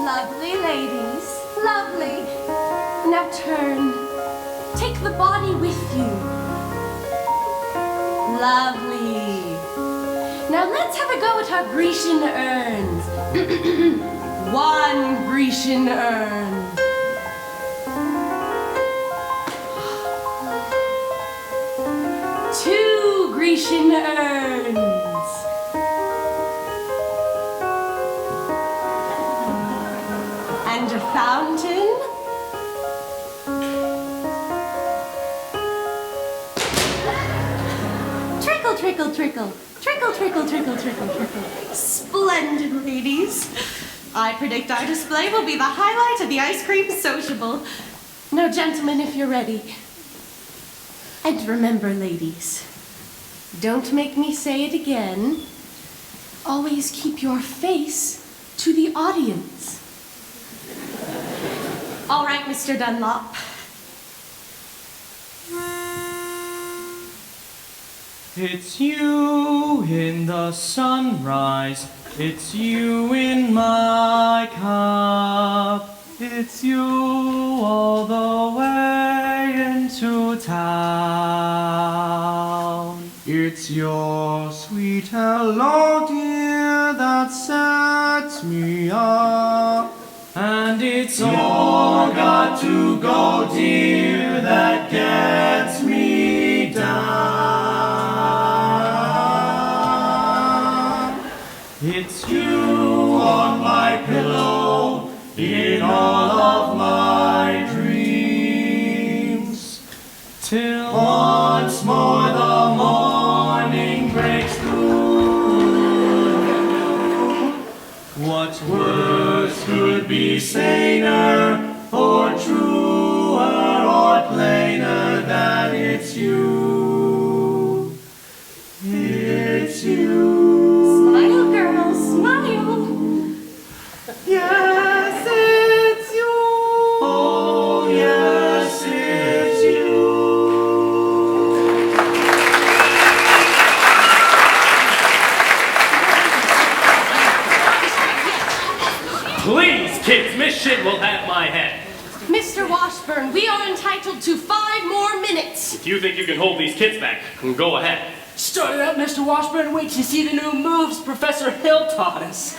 Lovely ladies, lovely. Now turn. Take the body with you. Lovely. Now let's have a go at our Grecian urns. One Grecian urn. Two Grecian urns. And a fountain. Trickle, trickle, trickle. Trickle, trickle, trickle, trickle, trickle. Splendid, ladies. I predict our display will be the highlight of the ice cream sociable. Now, gentlemen, if you're ready. And remember, ladies, don't make me say it again. Always keep your face to the audience. All right, Mr. Dunlop. It's you in the sunrise, it's you in my cup, it's you all the way into town. It's your sweet hello, dear, that sets me up. And it's your got to go, dear, that gets me down. It's you on my pillow, in all of my dreams, till once more the morning breaks through. What words could be saner, or truer, or plainer than it's you? It's you. Smile, girls, smile. Yes, it's you. Oh, yes, it's you. Please, kids, Miss Shit will have my head. Mr. Washburn, we are entitled to 5 more minutes. If you think you can hold these kids back, go ahead. Start it up, Mr. Washburn. Wait till you see the new moves Professor Hill taught us.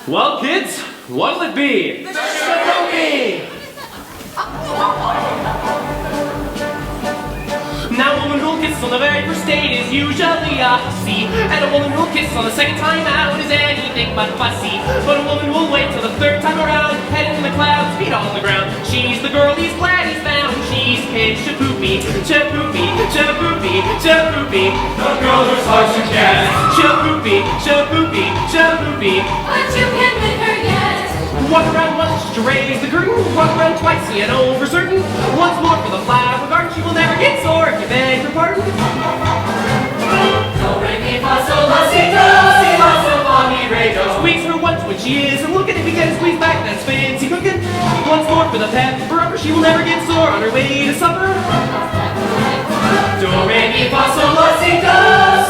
Well, kids, what'll it be? The Showdown! Now, a woman who'll kiss on the very first date is usually a hussy, and a woman who'll kiss on the second time out is anything but fussy. But a woman who'll wait till the third time around, head in the clouds, feet on the ground. She's the girl he's glad he's found. She's his shapoopy, shapoopy, shapoopy, shapoopy. The girl whose heart you get. Shapoopy, shapoopy, shapoopy. But you can't win her yet. Walk around once to raise the curtain, walk around twice, and over certain. Once more for the flower garden, she will never get sore if you beg her pardon. Do, re, mi, fa, sol, la, si, do, si, la, sol, fa, mi, re, do. Squeeze her once when she isn't looking, if you get a squeeze back, that's fancy cooking. Once more for the pep, rubber, she will never get sore on her way to supper. Do, re, mi, fa, sol, la, si, do,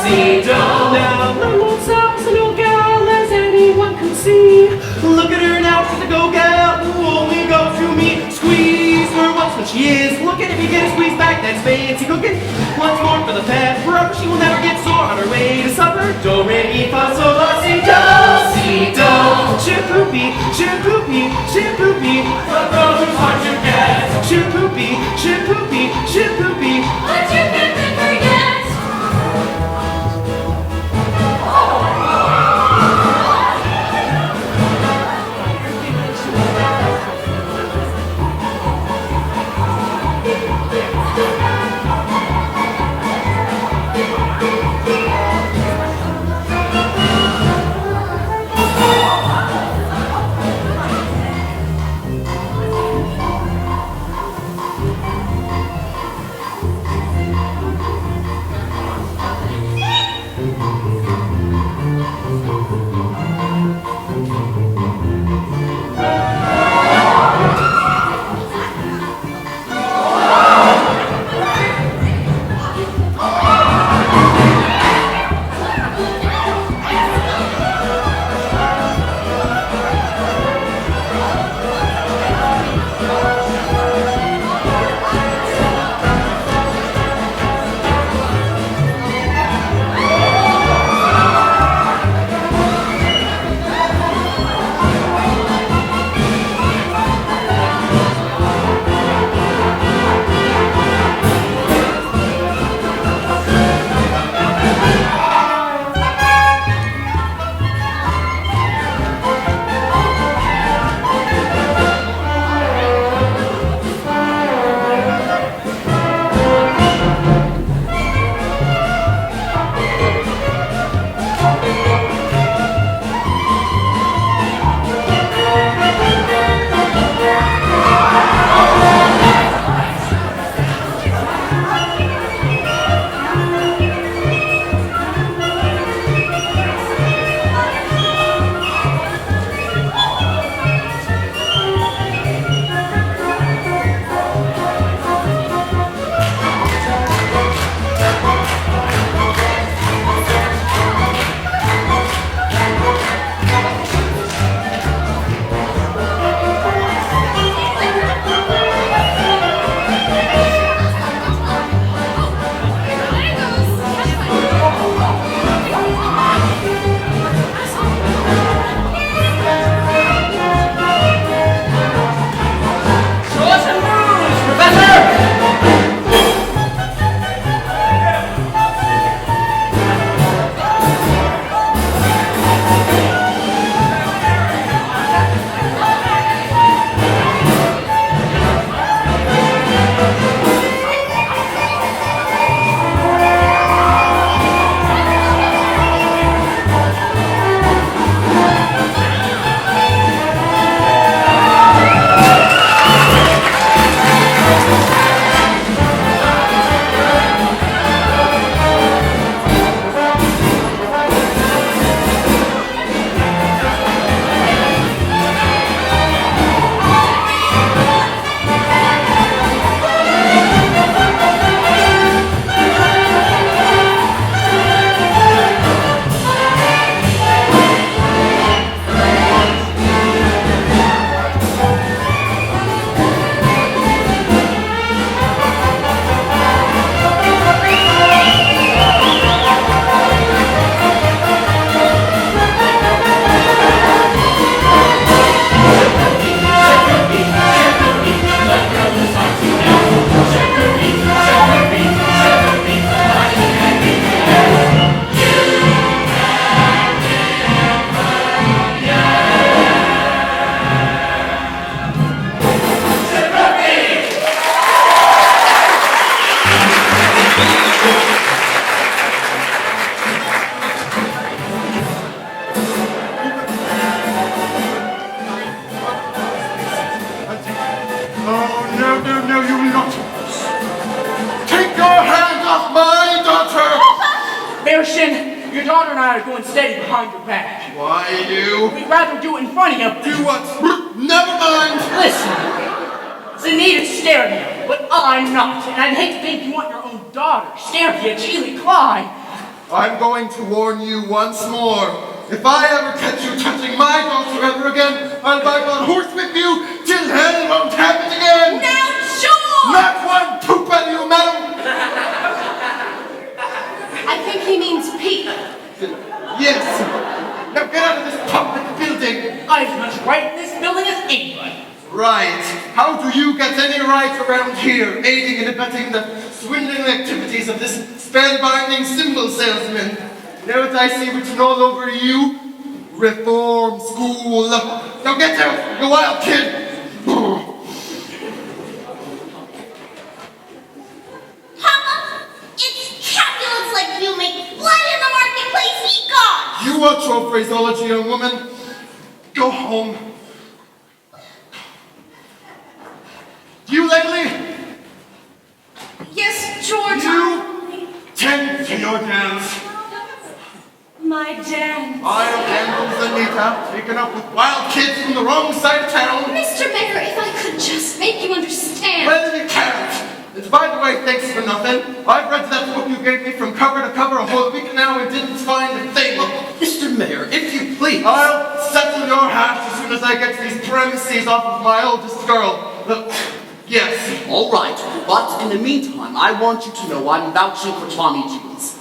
si, do. Now, Lynn won't stop, an old gal, as anyone can see. Look at her now, she's a go-gal who only goes to me. Squeeze her once when she is looking. If you get a squeeze back, that's fancy cooking. Once more for the pep, rubber, she will never get sore on her way to supper. Do, re, mi, fa, sol, la, si, do, si, do. Shapoopy, shapoopy, shapoopy. The girl who's hard to get. Shapoopy, shapoopy, shapoopy. What you can forget? Bearshin, your daughter and I are going steady behind your back. Why you? We'd rather do it in front of you. Do what? Never mind. Listen, Anita's scared of you, but I'm not. And I'd hate to think you want your own daughter scared of you, Geely Klein. I'm going to warn you once more. If I ever catch you touching my daughter ever again, I'll bike on horsewhip you till hell won't happen again! Now, George! Not one poop out of you, madam! I think he means Pete. Yes! Now get out of this public building! I'm as much right in this building as anybody. Right. How do you get any right around here, aiding and abetting the swindling activities of this spellbinding symbol salesman? You know what I see written all over you? Reform school. Now get out, you wild kid! Papa, it's Capulets like you make blood in the marketplace eat God! You watch your phraseology, young woman. Go home. You, Lately, Yes, George. you tend to your dance. My dance. I'll handle Anita, taken up with wild kids from the wrong side of town. Mr. Mayor, if I could just make you understand. Well, you can't. And by the way, thanks for nothing. I've read that book you gave me from cover to cover a whole week now and didn't find a thing. Mr. Mayor, if you please. I'll settle your hash as soon as I get these premises off of my oldest girl. Yes. All right, but in the meantime, I want you to know I'm vouching for Tommy Jeans.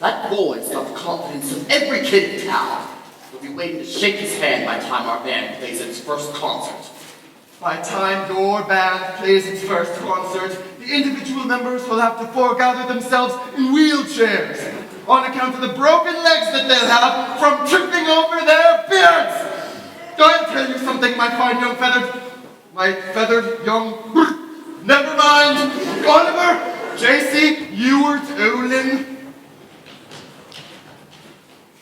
That boy's got the confidence of every kid in town. He'll be waiting to shake his hand by the time our band plays its first concert. By time your band plays its first concert, the individual members will have to foregather themselves in wheelchairs on account of the broken legs that they'll have from tripping over their beards. I'll tell you something, my fine young feathered young... Never mind. Oliver, JC, Ewart, Olin.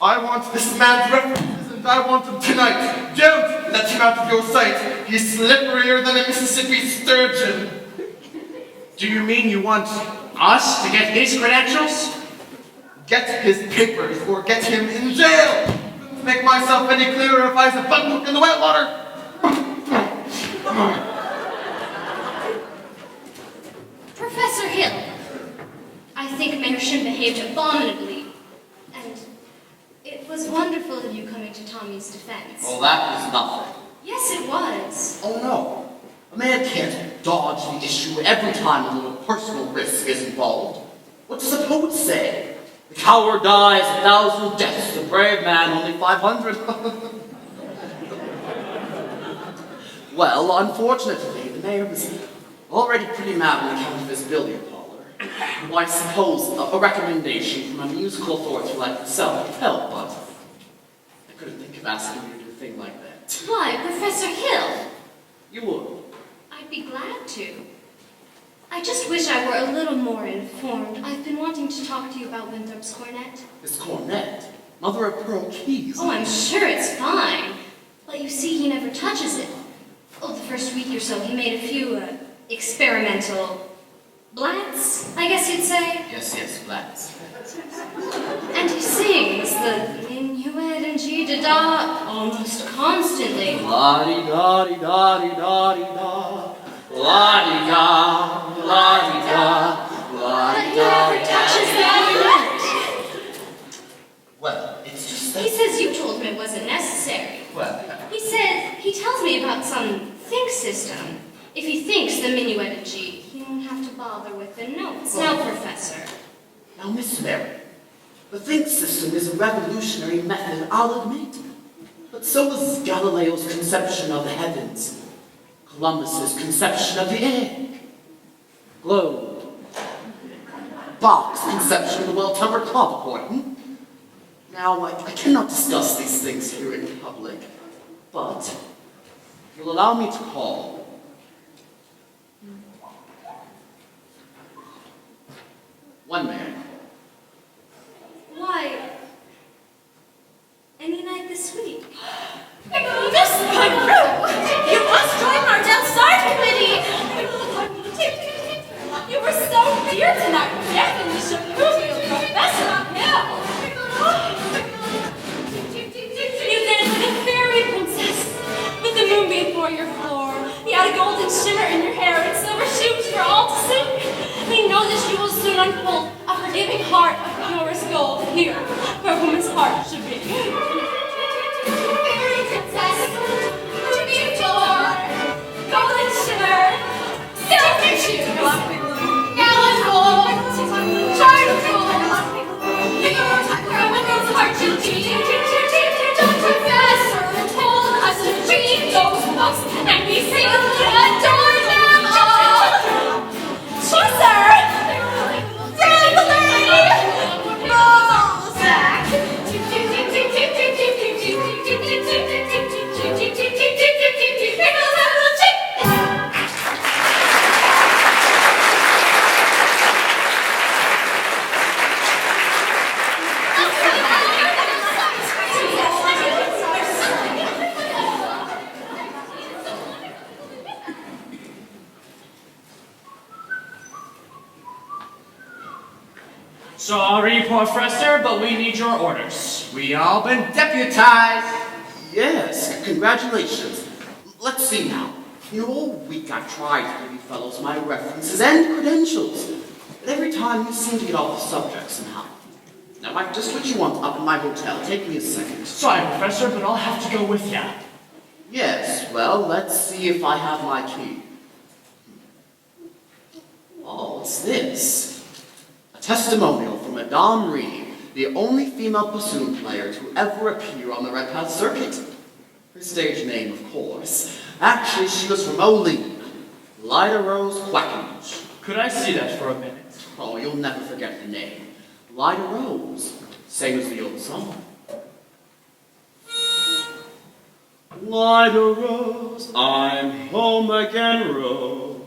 I want this man's references and I want them tonight. Don't let him out of your sight. He's slipperier than a Mississippi sturgeon. Do you mean you want us to get his credentials? Get his papers or get him in jail. Couldn't make myself any clearer if I was a butt hook in the wet water. Professor Hill, I think Mayor Shin behaved abominably, and it was wonderful of you coming to Tommy's defense. Well, that was nothing. Yes, it was. Oh, no. A man can't dodge the issue every time a little personal risk is involved. What does the poet say? The coward dies 1,000 deaths, the brave man only 500. Well, unfortunately, the mayor was already pretty mad on account of his billiard parlor. Well, I suppose a recommendation from a musical authority like yourself would help, but I couldn't think of asking you to do a thing like that. Why, Professor Hill? You would. I'd be glad to. I just wish I were a little more informed. I've been wanting to talk to you about Winthrop's cornet. This cornet? Mother of pearl keys. Oh, I'm sure it's fine. But you see, he never touches it. Oh, the first week or so, he made a few, experimental blats, I guess you'd say. Yes, blats. And he sings the minuet in G-da-da almost constantly. La-di-da-di-da-di-da-di-da. La-di-da, la-di-da, But he never touches the minuet. Well, it's just He says you told him it wasn't necessary. Well, He tells me about some think system. If he thinks the minuet in G, he won't have to bother with the notes. Now, Professor. now, Miss Mary, the think system is a revolutionary method, I'll admit. But so was Galileo's conception of the heavens, Columbus's conception of the egg, globe, Bach's conception of the well-tempered clavichord. Now, I cannot discuss these things here in public, but you'll allow me to call. One man. Why? Any night this week. Miss Monroe, you must join our Del Star Committee. You were so dear tonight. Yes, and you should prove you Professor Hill. You danced like a fairy princess, with the moonbeam for your floor. You had a golden shimmer in your hair, here, where a woman's heart should be. Fairy princess, to be adored, golden shimmer, silver shoes, gallant gold, charmed gold, where a woman's heart should be. Don't confess, hold us to dream those books, and we sing and adore them all. Chaser, Dangling, Ballsack. Sorry, Professor, but we need your orders. We all been deputized. Yes, congratulations. Let's see now. All week I've tried to give you fellows my references and credentials. But every time you seem to get off the subject somehow. Now, Mike, just what you want up in my hotel. Take me a second. Sorry, Professor, but I'll have to go with you. Yes, well, let's see if I have my key. Oh, what's this? A testimonial from Madame Reed, the only female bassoon player to ever appear on the Red Path circuit. Her stage name, of course. Actually, she was from Olean, Lyda Rose Quackenbush. Could I see that for a minute? Oh, you'll never forget the name. Lyda Rose, same as the old song. Lyda Rose, I'm home again, Rose.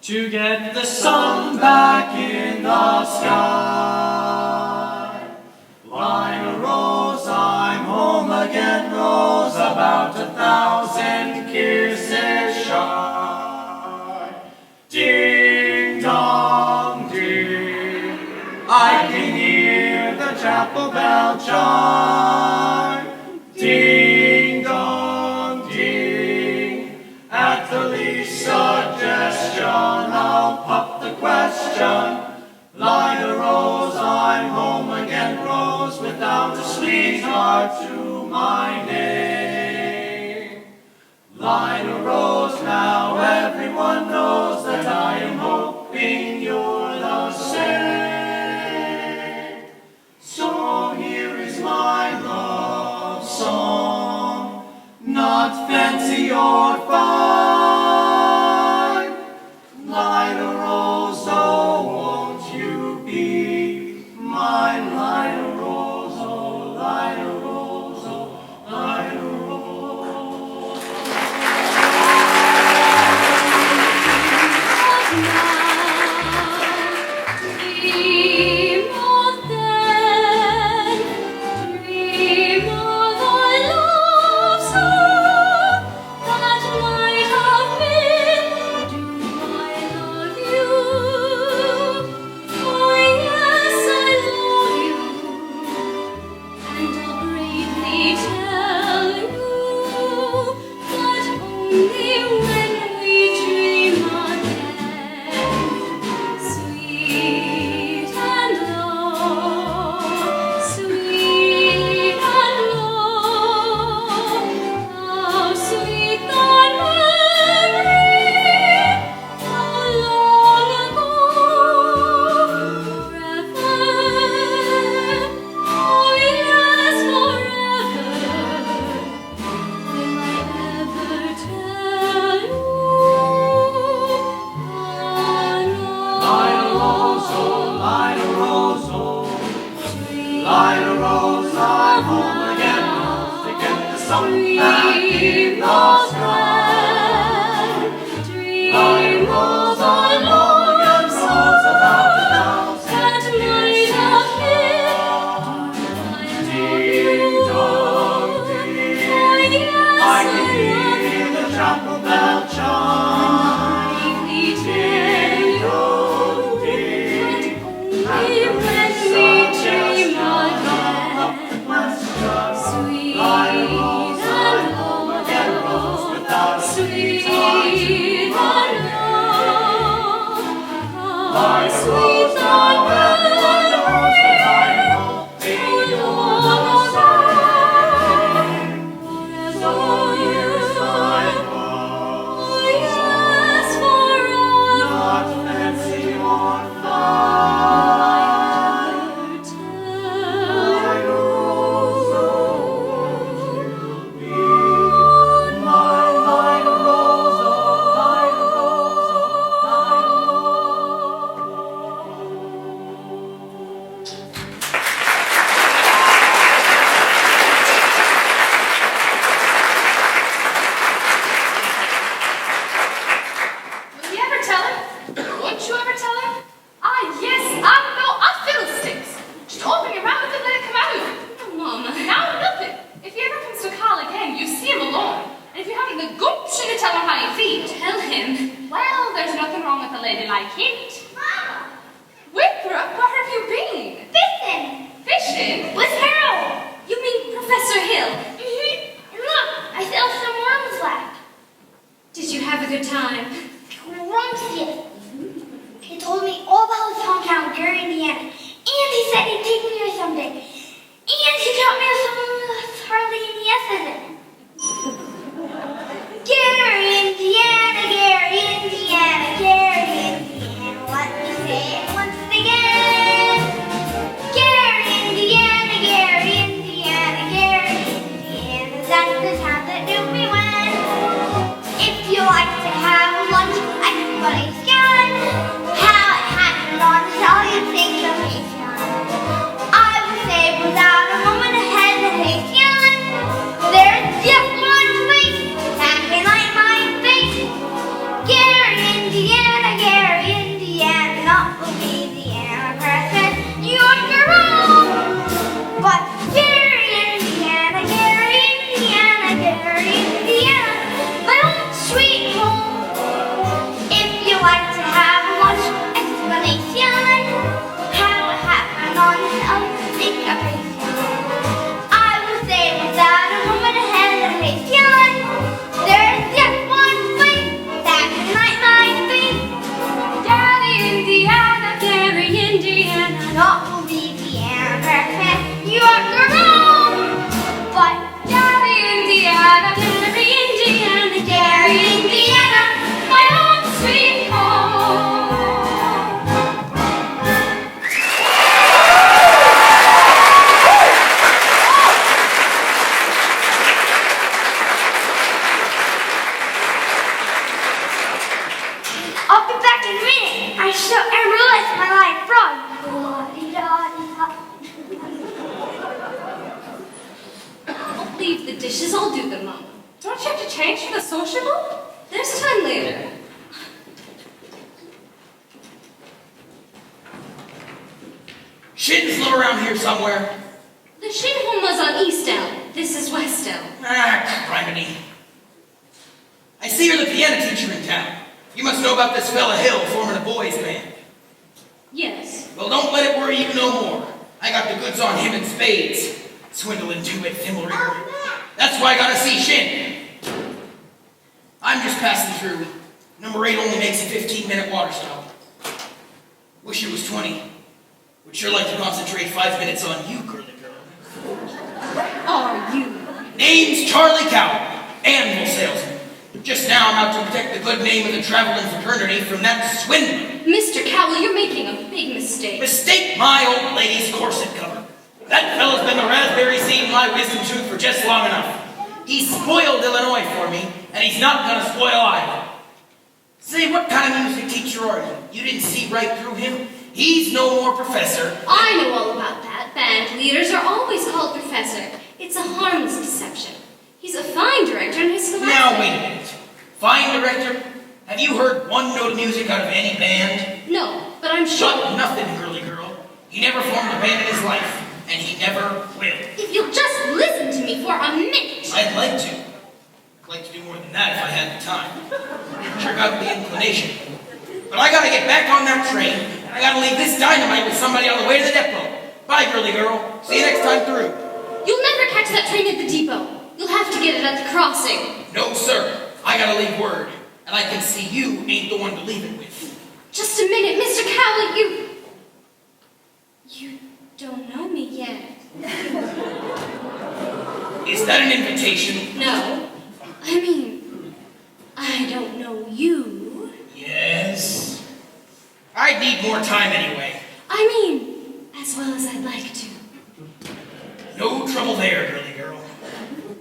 To get the sun back in the sky. Lyda Rose, I'm home again, Rose, about 1,000 kisses shy. Ding dong ding, I can hear the chapel bell chime. Ding dong ding, at the least suggestion, I'll pop the question. Lyda Rose, I'm home again, Rose, without a sweetheart to my name. Lyda Rose, now everyone knows that I am hoping you're the same. So here is my love song, not fancy or fine. Lyda Rose, oh, won't you be mine? Lyda Rose, oh, Lyda Rose, oh, Lyda Rose. Dream of then, dream of the love song that might have been. Do I love you? Oh yes, I love you, and I'll bravely tell you that only when we dream again, sweet and low, sweet and low, how sweet the memory, how long ago, forever, oh yes, forever, will I ever tell you? Lyda Rose, oh, Lyda Rose, oh, Lyda Rose, I'm home again, Rose, to get the sun back in the sky. Lyda Rose, I'm home again, Rose, about 1,000 kisses. Ding dong ding, I can hear the chapel bell chime. Ding dong ding, at the least suggestion, I'll pop the question. Lyda Rose, I'm home again, Rose, without a sweetheart to my name. Lyda Rose, now everyone knows that I am home Shin? With Harold. You mean Professor Hill? And look, I fell some worms left. Did you have a good time? Grumpsiest. He told me all about his hometown, Gary, Indiana. And he said he'd take me there someday. And he taught me a song with hardly any S's in it. Gary, Indiana, Gary, Indiana, Gary, Indiana. Let me say it once again. Gary, Indiana, Gary, Indiana, Gary, Indiana. That's the town that knew me when. If you like to have lunch, explanation. How it happened on the show, you think of me. I would say without a moment of hesitation, there's just one place that can light my face. Gary, Indiana, Gary, Indiana, not Louisiana, Preston, New York, or Rome. But Gary, Indiana, Gary, Indiana, Gary, Indiana, my own sweet home. If you like to have much explanation, how it happened on this think of it. I would say without a moment of hesitation, there's just one place that can light my face. Gary, Indiana, Gary, Indiana, not Louisiana, Preston, New York, or Rome. But Gary, Indiana, Gary, Indiana, Gary, Indiana, my home sweet home. I'll be back in a minute. I realized my life frog. I'll leave the dishes. I'll do them, Mama. Don't you have to change for the sociable? There's time later. Shins live around here somewhere. The Shin home was on East Elm. This is West Elm. Ah, criminy. I see you're the piano teacher in town. You must know about this fella Hill forming a boys' band. Yes. Well, don't let it worry you no more. I got the goods on him in spades. Swindling two-bit thimble rigger. That's why I gotta see Shin. I'm just passing through. Number 8 only makes a 15-minute water stop. Wish it was 20. Would sure like to concentrate 5 minutes on you, girly girl. Are you? Name's Charlie Cow, animal salesman. Just now I'm out to protect the good name of the traveling fraternity from that swindler. Mr. Cowell, you're making a big mistake. Mistake my old lady's corset cover. That fellow's been the raspberry seed in my wisdom tooth for just long enough. He spoiled Illinois for me, and he's not gonna spoil Iowa. Say, what kind of music teacher are you? You didn't see right through him? He's no more professor. I know all about that. Band leaders are always called professor. It's a harmless deception. He's a fine director and he's selected. Now wait a minute. Fine director? Have you heard one note of music out of any band? No, but I'm sure. Shut nothing, girly girl. He never formed a band in his life, and he never will. If you'll just listen to me for a minute. I'd like to. I'd like to do more than that if I had the time. Sure got the inclination. But I gotta get back on that train, and I gotta leave this dynamite with somebody on the way to the depot. Bye, girly girl. See you next time through. You'll never catch that train at the depot. You'll have to get it at the crossing. No, sir. I gotta leave word. And I can see you ain't the one to leave it with. Just a minute, Mr. Cowell, You don't know me yet. Is that an invitation? No. I mean, I don't know you. Yes. I'd need more time anyway. I mean, as well as I'd like to. No trouble there, girly girl.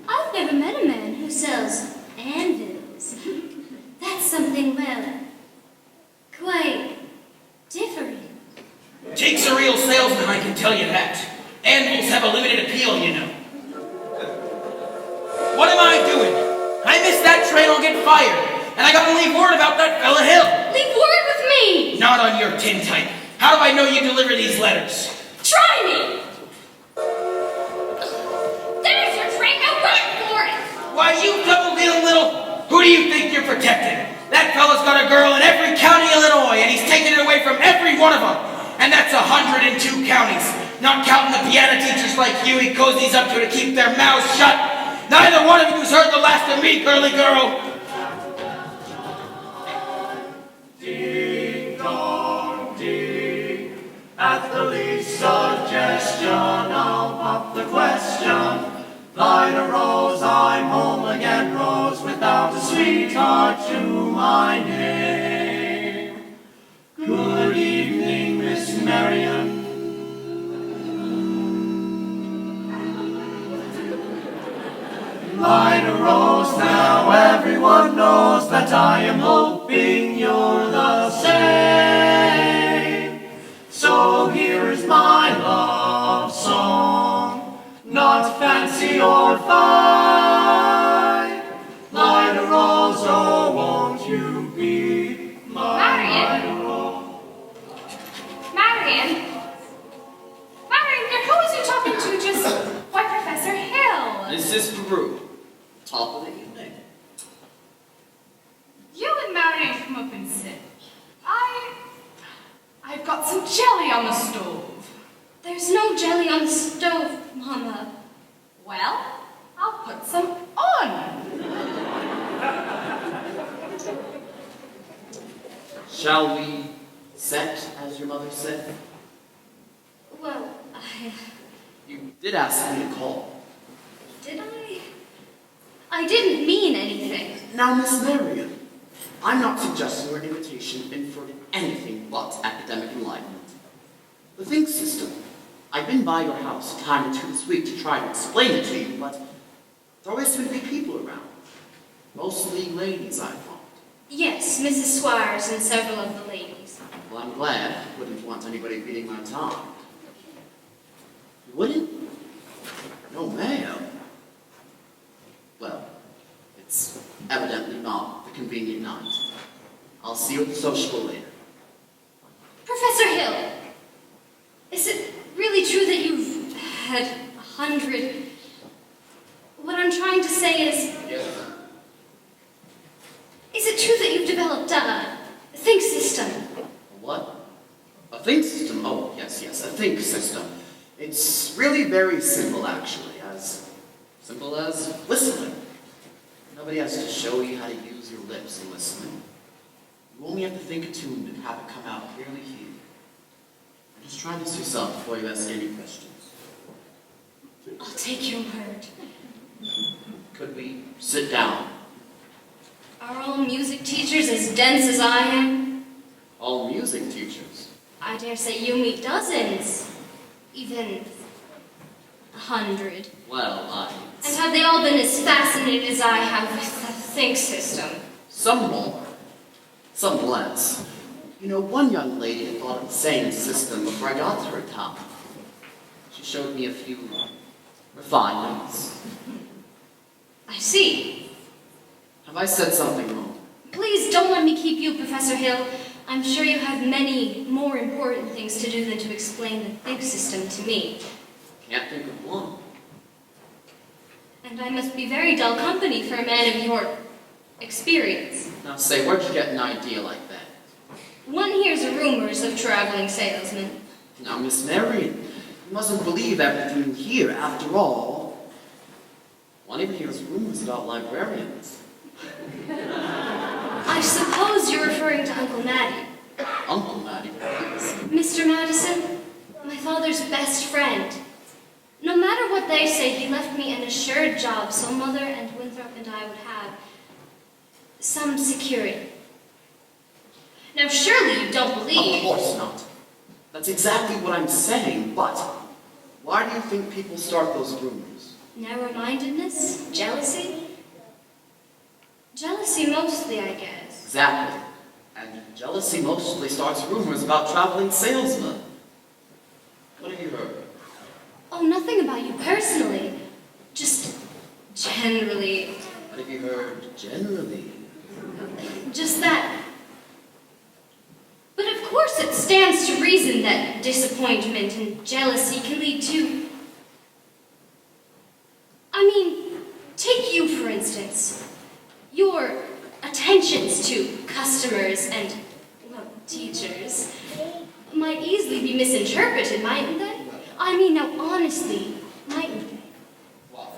I've never met a man who sells anvils. That's something, well, quite different. Takes a real salesman, I can tell you that. Anvils have a limited appeal, you know. What am I doing? I miss that train, I'll get fired. And I gotta leave word about that fella Hill. Leave word with me! Not on your tintype. How do I know you deliver these letters? Try me! There's your train, now run for it! Why, you double-dealing little... Who do you think you're protecting? That fella's got a girl in every county in Illinois, and he's taking it away from every one of them. And that's 102 counties. Not counting the piano teachers like you he cozies up to keep their mouths shut. Neither one of you's heard the last of me, girly girl. Ding dong ding. At the least suggestion, I'll pop the question. Light a rose, I'm home again, Rose, without a sweetheart to my name. Good evening, Miss Marion. Light a rose, now everyone knows that I am hoping you're the same. So here's my love song, not fancy or fine. Light a rose, oh won't you be my rose? Marion? Marion, who was you talking to just? Why, Professor Hill? This is Peru. Top of the evening. You and Marion come up and sit. I've got some jelly on the stove. There's no jelly on the stove, Mama. Well, I'll put some on. Shall we set, as your mother said? Well, You did ask me to call. did I? I didn't mean anything. Now, Miss Marion, I'm not suggesting your invitation inferred anything but academic enlightenment. The think system. I've been by your house a time or two this week to try to explain it to you, but there always seem to be people around. Mostly ladies, I thought. Yes, Mrs. Squires and several of the ladies. Well, I'm glad. I wouldn't want anybody beating my time. You wouldn't? No, ma'am. Well, it's evidently not the convenient night. I'll see you at the sociable later. Professor Hill, is it really true that you've had 100? What I'm trying to say is it true that you've developed a think system? A what? A think system? Oh, yes, a think system. It's really very simple, actually. As simple as whistling. Nobody has to show you how to use your lips in whistling. You only have to think a tune and have it come out clearly here. Just try this yourself before you ask any questions. I'll take your word. Could we sit down? Are all music teachers as dense as I am? All music teachers? I dare say you meet dozens. Even 100. Well, And have they all been as fascinated as I have with the think system? Some more. Some less. You know, one young lady had thought of the same system before I got to her town. She showed me a few refinements. I see. Have I said something wrong? Please don't let me keep you, Professor Hill. I'm sure you have many more important things to do than to explain the think system to me. Can't think of one. And I must be very dull company for a man of your experience. Now say, where'd you get an idea like that? One hears rumors of traveling salesmen. Now, Miss Marion, you mustn't believe everything you hear. After all, one even hears rumors about librarians. I suppose you're referring to Uncle Matty. Uncle Matty? Mr. Madison, my father's best friend. No matter what they say, he left me an assured job so Mother and Winthrop and I would have some security. Now, surely you don't believe... Of course not. That's exactly what I'm saying, but why do you think people start those rumors? Narrow-mindedness? Jealousy? Jealousy mostly, I guess. Exactly. And jealousy mostly starts rumors about traveling salesmen. What have you heard? Oh, nothing about you personally. Just generally. What have you heard generally? Just that. But of course it stands to reason that disappointment and jealousy can lead to... I mean, take you for instance. Your attentions to customers and, well, teachers might easily be misinterpreted, mightn't they? I mean, now honestly, mightn't they? What?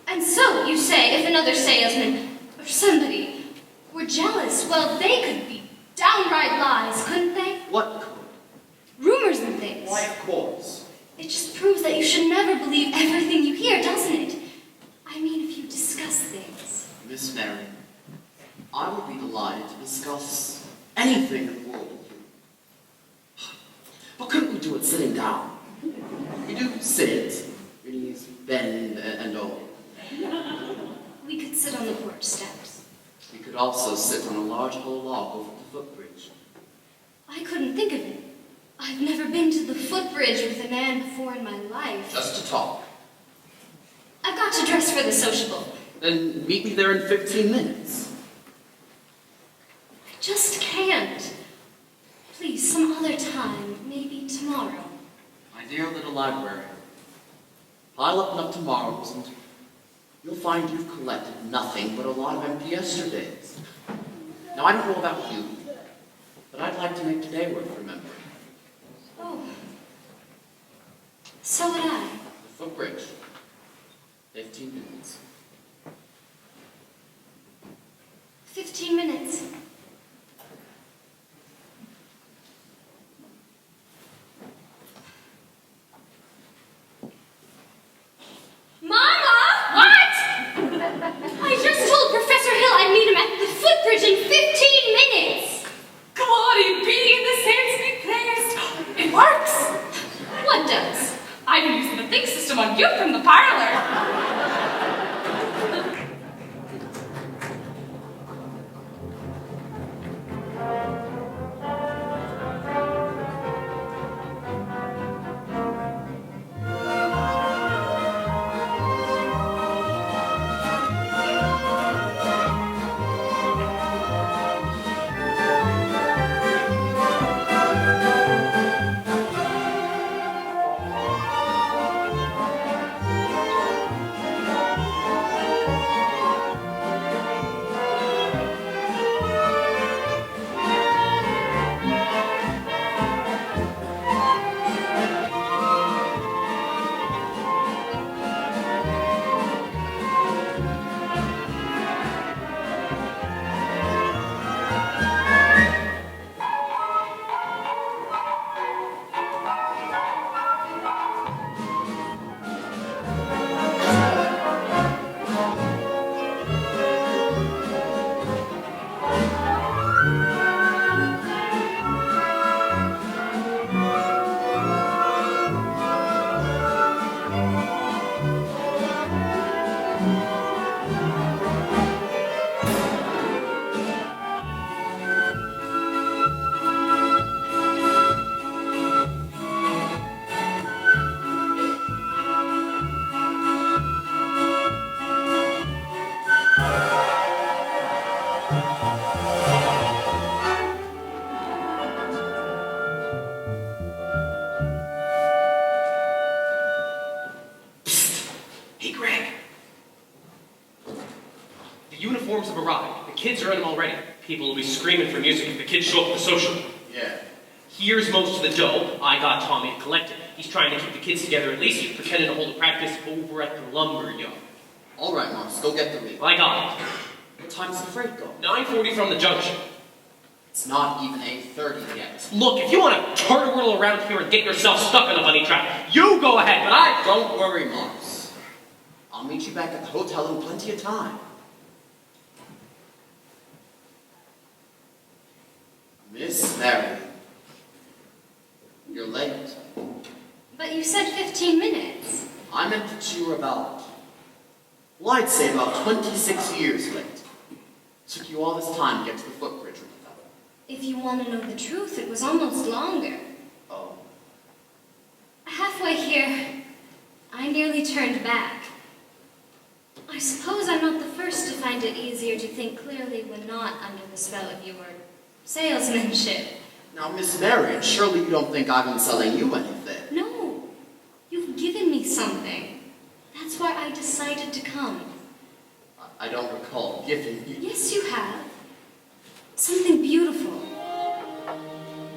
And so, you say, if another salesman, or somebody, were jealous, well, they could be downright lies, couldn't they? What could? Rumors and things. Why, of course. It just proves that you should never believe everything you hear, doesn't it? I mean, if you discuss things. Miss Mary, I would be delighted to discuss anything in the world with you. But couldn't we do it sitting down? You do sit, your knees bend and all. We could sit on the porch steps. We could also sit on a large hollow log over the footbridge. I couldn't think of it. I've never been to the footbridge with a man before in my life. Just to talk. I've got to dress for the sociable. Then meet me there in 15 minutes. I just can't. Please, some other time, maybe tomorrow. My dear little librarian, pile up enough tomorrows and you'll find you've collected nothing but a lot of empty yesterdays. Now, I don't know about you, but I'd like to make today worth remembering. Oh. So would I. The footbridge. 15 minutes. 15 minutes. Mama! What? I just told Professor Hill I'd meet him at the footbridge in 15 minutes. Glory be in the saints be praised. It works. What does? I've been using the think system on you from the parlor. uniforms have arrived. The kids are in them already. People will be screaming for music if the kids show up at the social. Yeah. Here's most of the dough. I got Tommy to collect it. He's trying to keep the kids together at least. He's pretending to hold a practice over at the lumber yard. All right, Marks, go get the wheel. I got it. What time's the freight go? 9:40 from the junction. It's not even 8:30 yet. Look, if you want to turn a whirl around here and get yourself stuck in a bunny trap, you go ahead, but I... Don't worry, Marks. I'll meet you back at the hotel in plenty of time. Miss Mary, you're late. But you said 15 minutes. I meant that you were about, well, I'd say about 26 years late. Took you all this time to get to the footbridge with that. If you want to know the truth, it was almost longer. Oh. Halfway here, I nearly turned back. I suppose I'm not the first to find it easier to think clearly when not under the spell of your salesmanship. Now, Miss Marion, surely you don't think I've been selling you anything. No, you've given me something. That's why I decided to come. I don't recall giving you... Yes, you have. Something beautiful.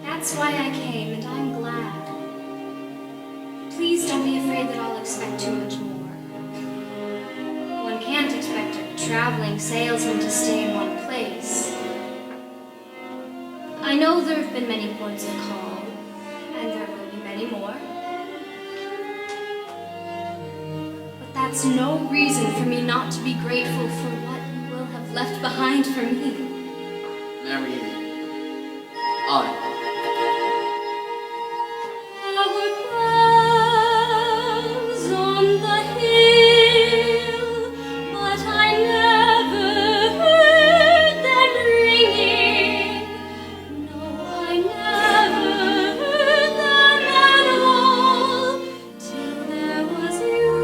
That's why I came, and I'm glad. be afraid that I'll expect too much more. One can't expect a traveling salesman to stay in one place. I know there have been many ports of call, and there will be many more. But that's no reason for me not to be grateful for what you will have left behind for me. Marion, There were bells on the hill, but I never heard them ringing. No, I never heard them at all, till there was you.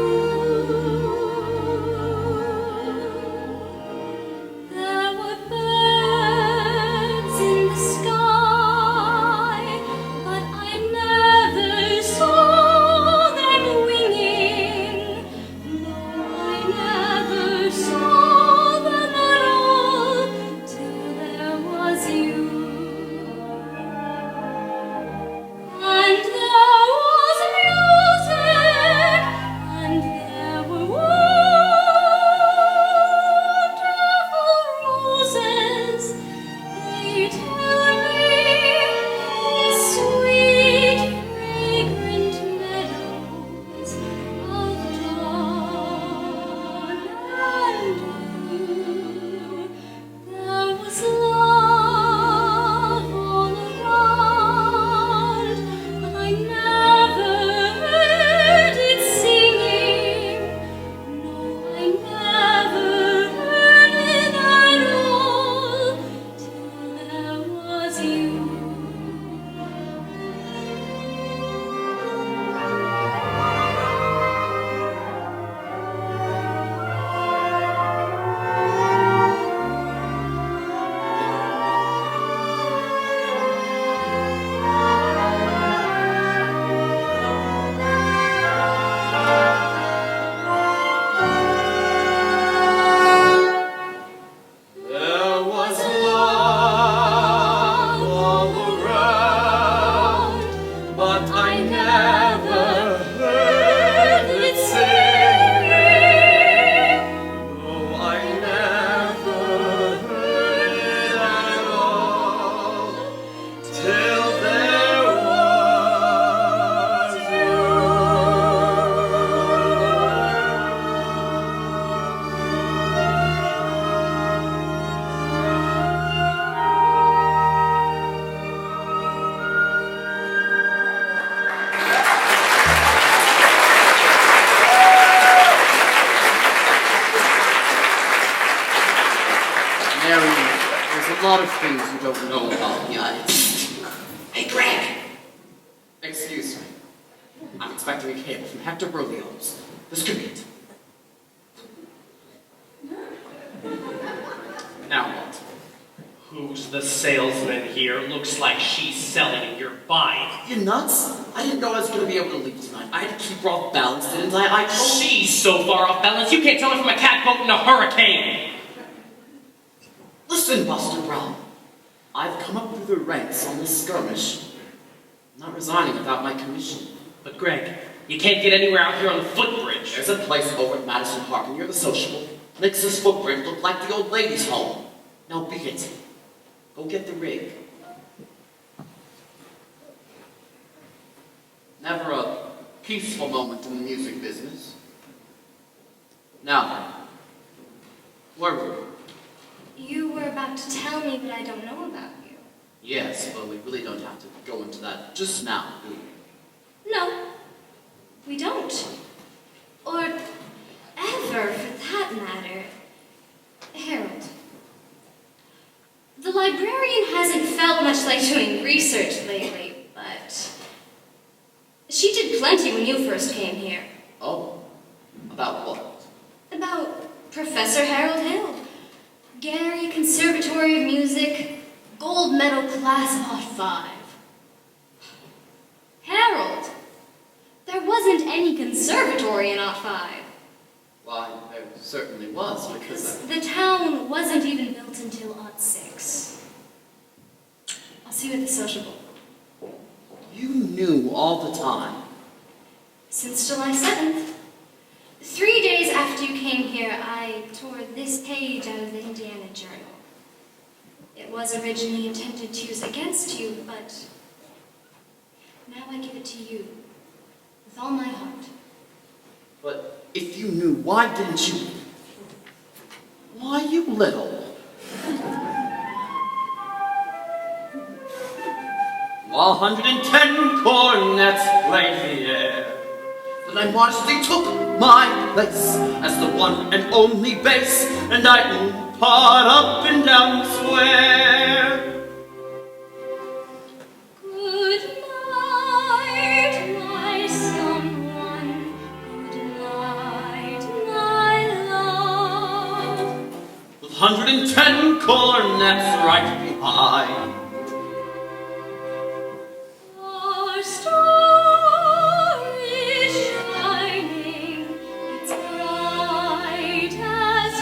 There were birds in the sky, but I never saw them winging. No, I never saw them at all, till there was you. And there was music, and there were wonderful roses. They tell me the sweet, fragrant meadows of dawn and dew. There was love all around, but I never heard it singing. No, I never heard it at all, till there was you. There was love all around, but I never heard it singing. No, I never heard it at all, till there was you. Marion, there's a lot of things you don't know about me. Hey, Greg. Excuse me. I'm expecting a cable from Hector Berlioz. This could be it. Now what? Who's the salesman here? Looks like she's selling and you're buying. You nuts? I didn't know I was going to be able to leave tonight. I had to keep her off balance, didn't I? She's so far off balance, you can't tell her from a catboat in a hurricane. Listen, Buster Brown. I've come up through the ranks on this skirmish. I'm not resigning without my commission. But Greg, you can't get anywhere out here on the footbridge. There's a place over at Madison Park near the sociable. Makes this footbridge look like the old ladies' home. Now beat it. Go get the rig. Never a peaceful moment in the music business. Now then, where were we? You were about to tell me that I don't know about you. Yes, but we really don't have to go into that just now, do we? No, we don't. Or ever, for that matter. Harold. The librarian hasn't felt much like doing research lately, but she did plenty when you first came here. Oh, about what? About Professor Harold Hill. Gary Conservatory of Music, gold medal class of Ot 5. Harold, there wasn't any conservatory in Ot 5. Why, there certainly was, because The town wasn't even built until Ot 6. I'll see you at the sociable. you knew all the time. Since July 7th. 3 days after you came here, I tore this page out of the Indiana Journal. It was originally intended to use against you, but now I give it to you with all my heart. But if you knew, why didn't you? Why, you little. 110 cornets played the air. But I modestly took my place as the one and only bass, and I part up and down the square. Good night, my someone. Good night, my love. With 110 cornets right behind. Our star is shining, it's bright as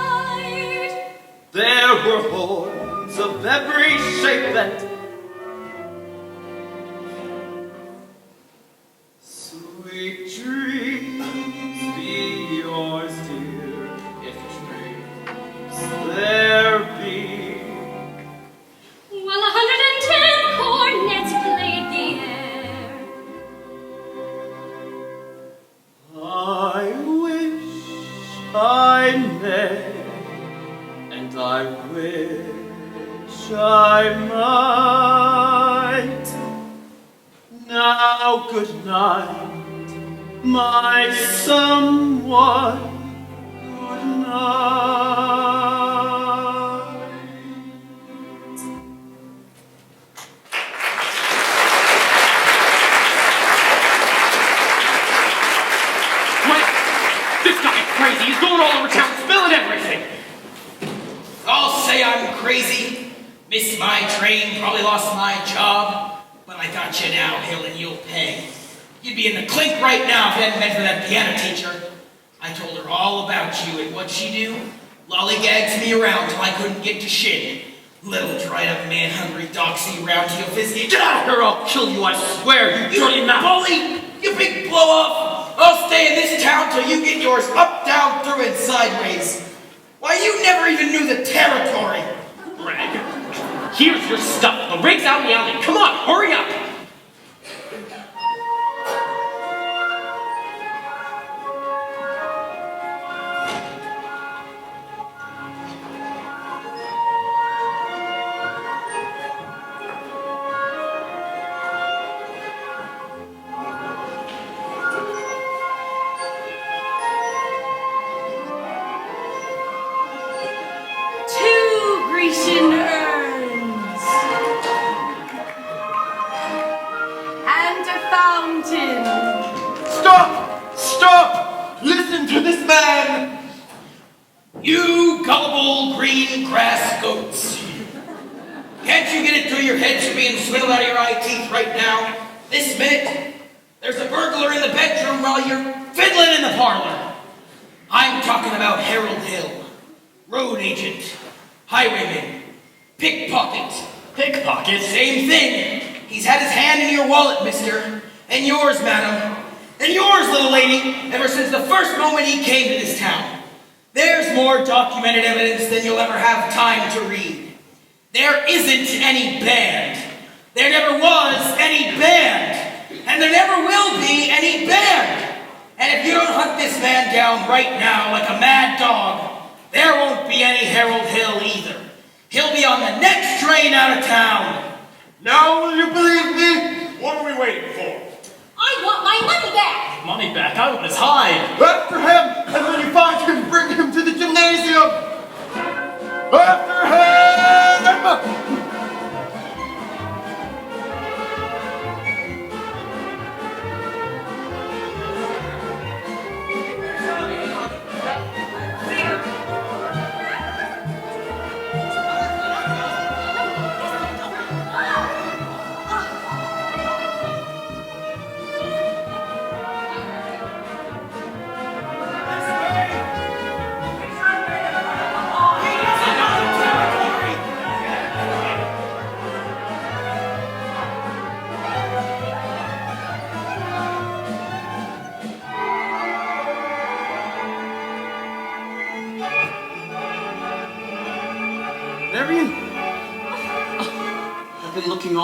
light. There were horns of every shape and sweet dreams be yours, dear, if dreams there be. Well, 110 cornets played the air. I wish I may, and I wish I might. Now, good night, my someone. Good night. Wait! This guy is crazy. He's going all over town, spilling everything. I'll say I'm crazy. Missed my train, probably lost my job. But I got you now, Hill, and you'll pay. You'd be in the clink right now if it hadn't been for that piano teacher. I told her all about you, and what'd she do? Lollygagged me around till I couldn't get to shit. Little dried-up man-hungry doxy around to your fizzy. Get out of here, I'll kill you, I swear, you dirty mouth. Bully! You big blow-off! I'll stay in this town till you get yours up, down, through, and sideways. Why, you never even knew the territory. Greg, here's your stuff. The rig's out in the alley. Come on, hurry up. Two Grecian urns and a fountain. Stop! Stop! Listen to this man! You gullible green grass goats. Can't you get it through your heads you're being swindled out of your eye teeth right now? This minute? There's a burglar in the bedroom while you're fiddling in the parlor. I'm talking about Harold Hill, road agent, highwayman, pickpocket. Pickpocket? Same thing. He's had his hand in your wallet, mister. And yours, madam. And yours, little lady, ever since the first moment he came to this town. There's more documented evidence than you'll ever have time to read. There isn't any band. There never was any band. And there never will be any band. And if you don't hunt this man down right now like a mad dog, there won't be any Harold Hill either. He'll be on the next train out of town. Now will you believe me? What are we waiting for? I want my money back. Money back. I want his hide. After him, and when you find him, bring him to the gymnasium! After him!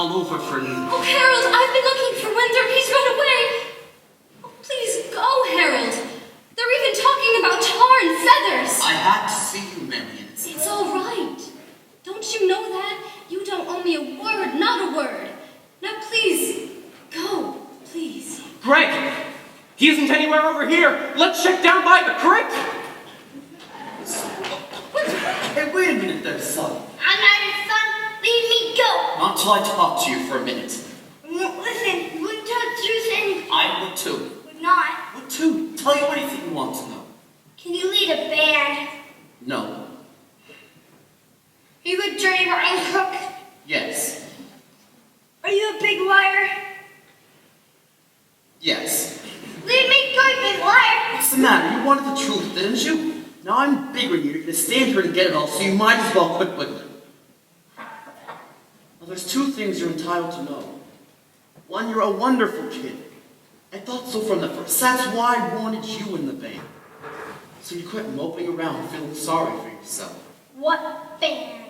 all over for you. Oh, Harold, I've been looking for Winthrop. He's run away. Oh, please go, Harold. They're even talking about tar and feathers. I had to see you, Marion. It's all right. Don't you know that? You don't owe me a word, not a word. Now, please, go, please. Greg! He isn't anywhere over here. Let's check down by the creek. Hey, wait a minute there, son. I'm not your son. Leave me go. Not till I talk to you for a minute. Listen, you wouldn't tell the truth and I would too. would not. Would too. Tell you anything you want to know. Can you lead a band? No. Are you a dirty rotten crook? Yes. Are you a big liar? Yes. Leave me go, you big liar. What's the matter? You wanted the truth, didn't you? Now I'm bigger than you. You're gonna stand here and get it all, so you might as well quit with it. Well, there's two things you're entitled to know. One, you're a wonderful kid. I thought so from the first. That's why I wanted you in the band. So you quit moping around feeling sorry for yourself. What band?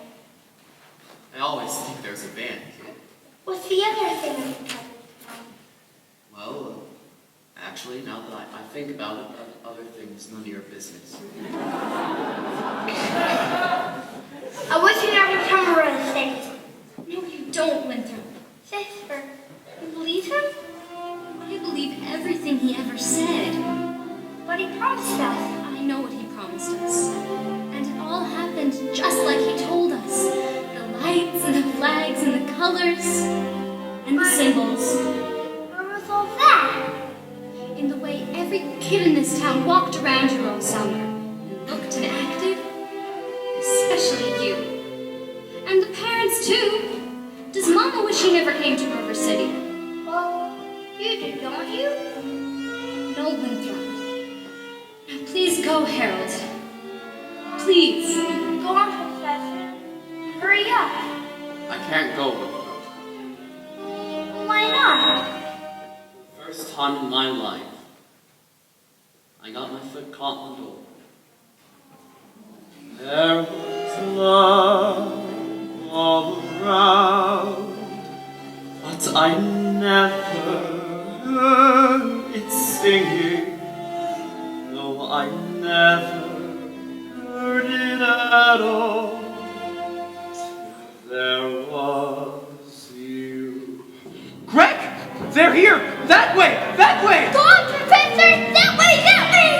I always think there's a band, kid. What's the other thing? Well, actually, now that I think about it, other things, none of your business. I wish you never come around the state. No, you don't, Winthrop. Sister, you believe him? I believe everything he ever said. But he promised us. I know what he promised us. And it all happened just like he told us. The lights and the flags and the colors and the symbols. Where was all that? In the way every kid in this town walked around here all summer and looked and acted. Especially you. And the parents too. Does Mama wish he never came to River City? Well, you do, don't you? No, Winthrop. Now please go, Harold. Please. Go on, Professor. Hurry up. I can't go with you. Why not? First time in my life, I got my foot caught in the door. There was love all around, but I never heard it singing. No, I never heard it at all. There was you. Greg! They're here! That way! That way! Go on, Professor! That way! That way!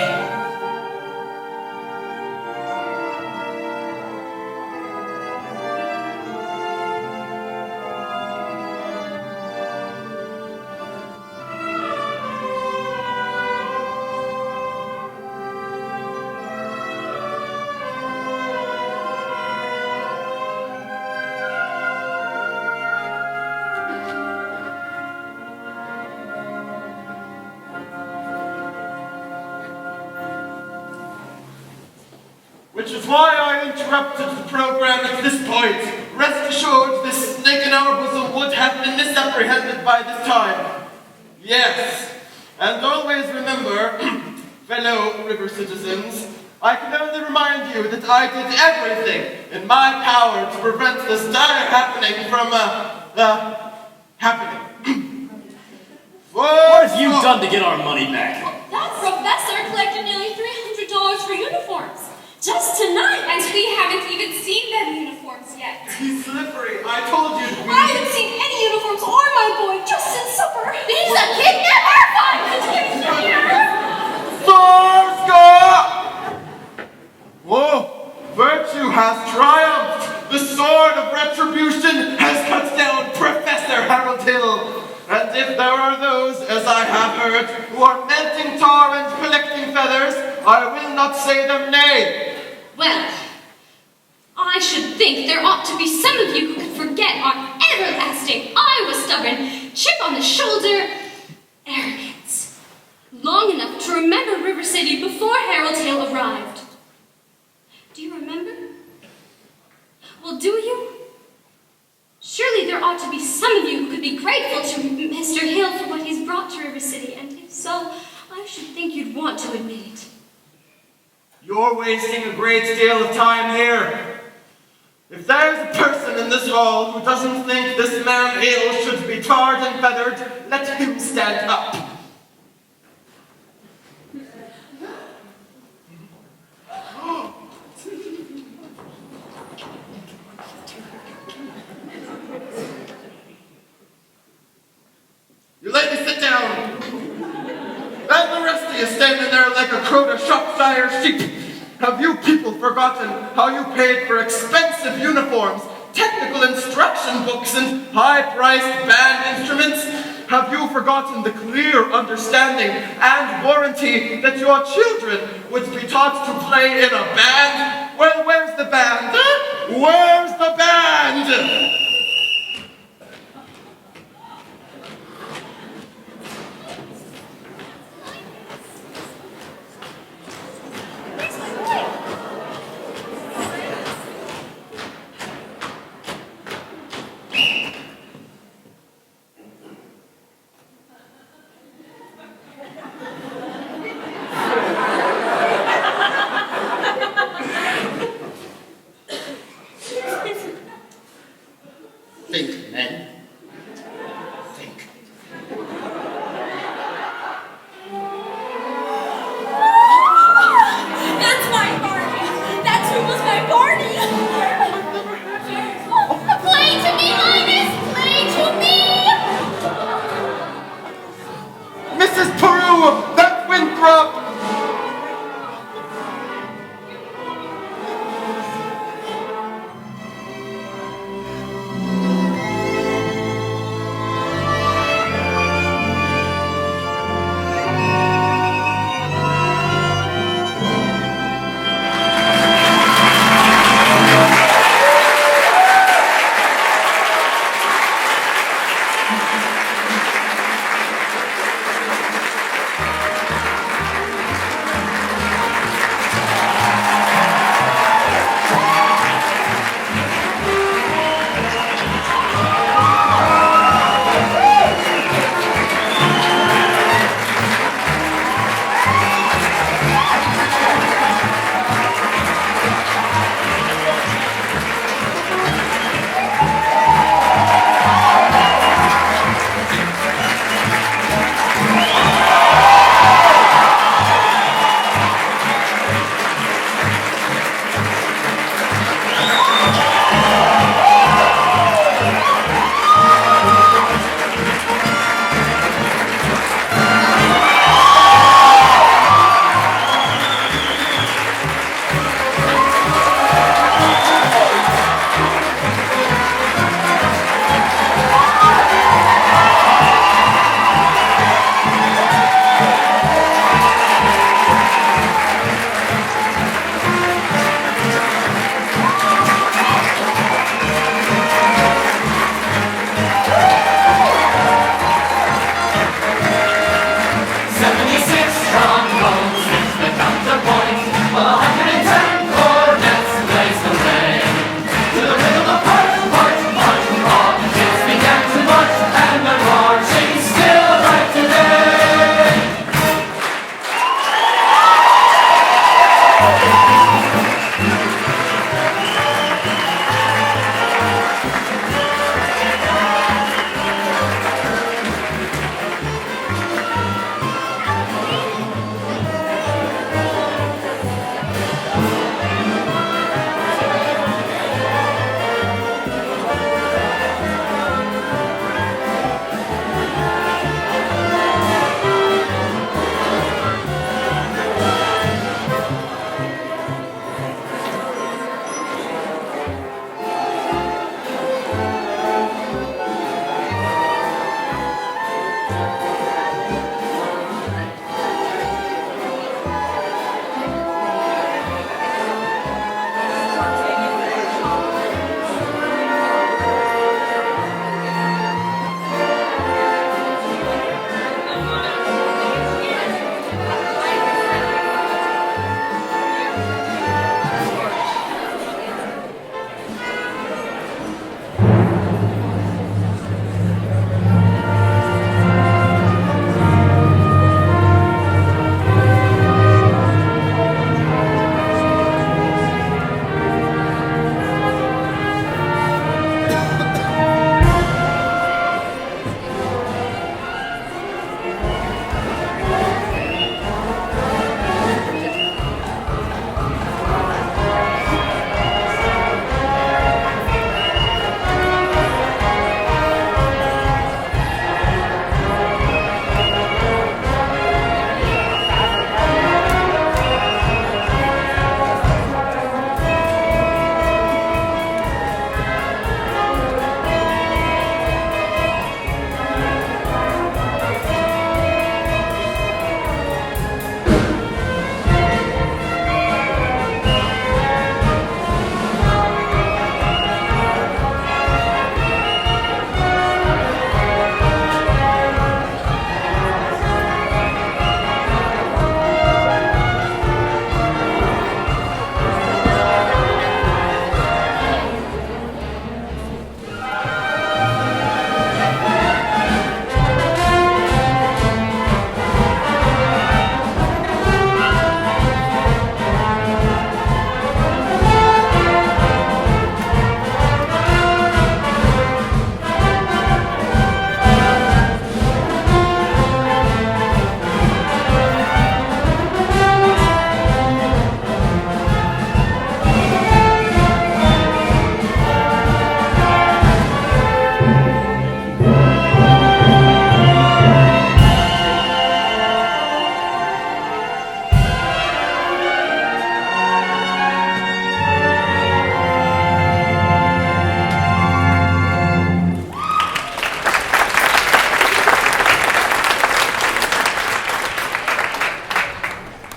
Which is why I interrupted the program at this point. Rest assured, this snake in our bosom would have been misapprehended by this time. Yes, and always remember, fellow river citizens, I can only remind you that I did everything in my power to prevent this dire happening from, happening. What have you done to get our money back? That professor collected nearly $300 for uniforms. Just tonight. And we haven't even seen them uniforms yet. He's slippery. I told you. I haven't seen any uniforms or my boy just since supper. He's a kidnapper! Sarska! Whoa! Virtue has triumphed! The sword of retribution has cut down Professor Harold Hill! And if there are those, as I have heard, who are melting tar and collecting feathers, I will not say them nay. Well, I should think there ought to be some of you who could forget our everlasting, Iowa-stubborn, chip-on-the-shoulder arrogance. Long enough to remember River City before Harold Hill arrived. Do you remember? Well, do you? Surely there ought to be some of you who could be grateful to Mr. Hill for what he's brought to River City, and if so, I should think you'd want to admit it. You're wasting a great deal of time here. If there's a person in this hall who doesn't think this man ill should be tarred and feathered, let him stand up. You ladies sit down. And the rest of you standing there like a crowd of Shropshire sheep. Have you people forgotten how you paid for expensive uniforms, technical instruction books, and high-priced band instruments? Have you forgotten the clear understanding and warranty that your children would be taught to play in a band? Well, where's the band? Where's the band? Think, men. Think. That's my party! That's who was my party! Play to me, Linus! Play to me! Mrs. Peru, that Winthrop!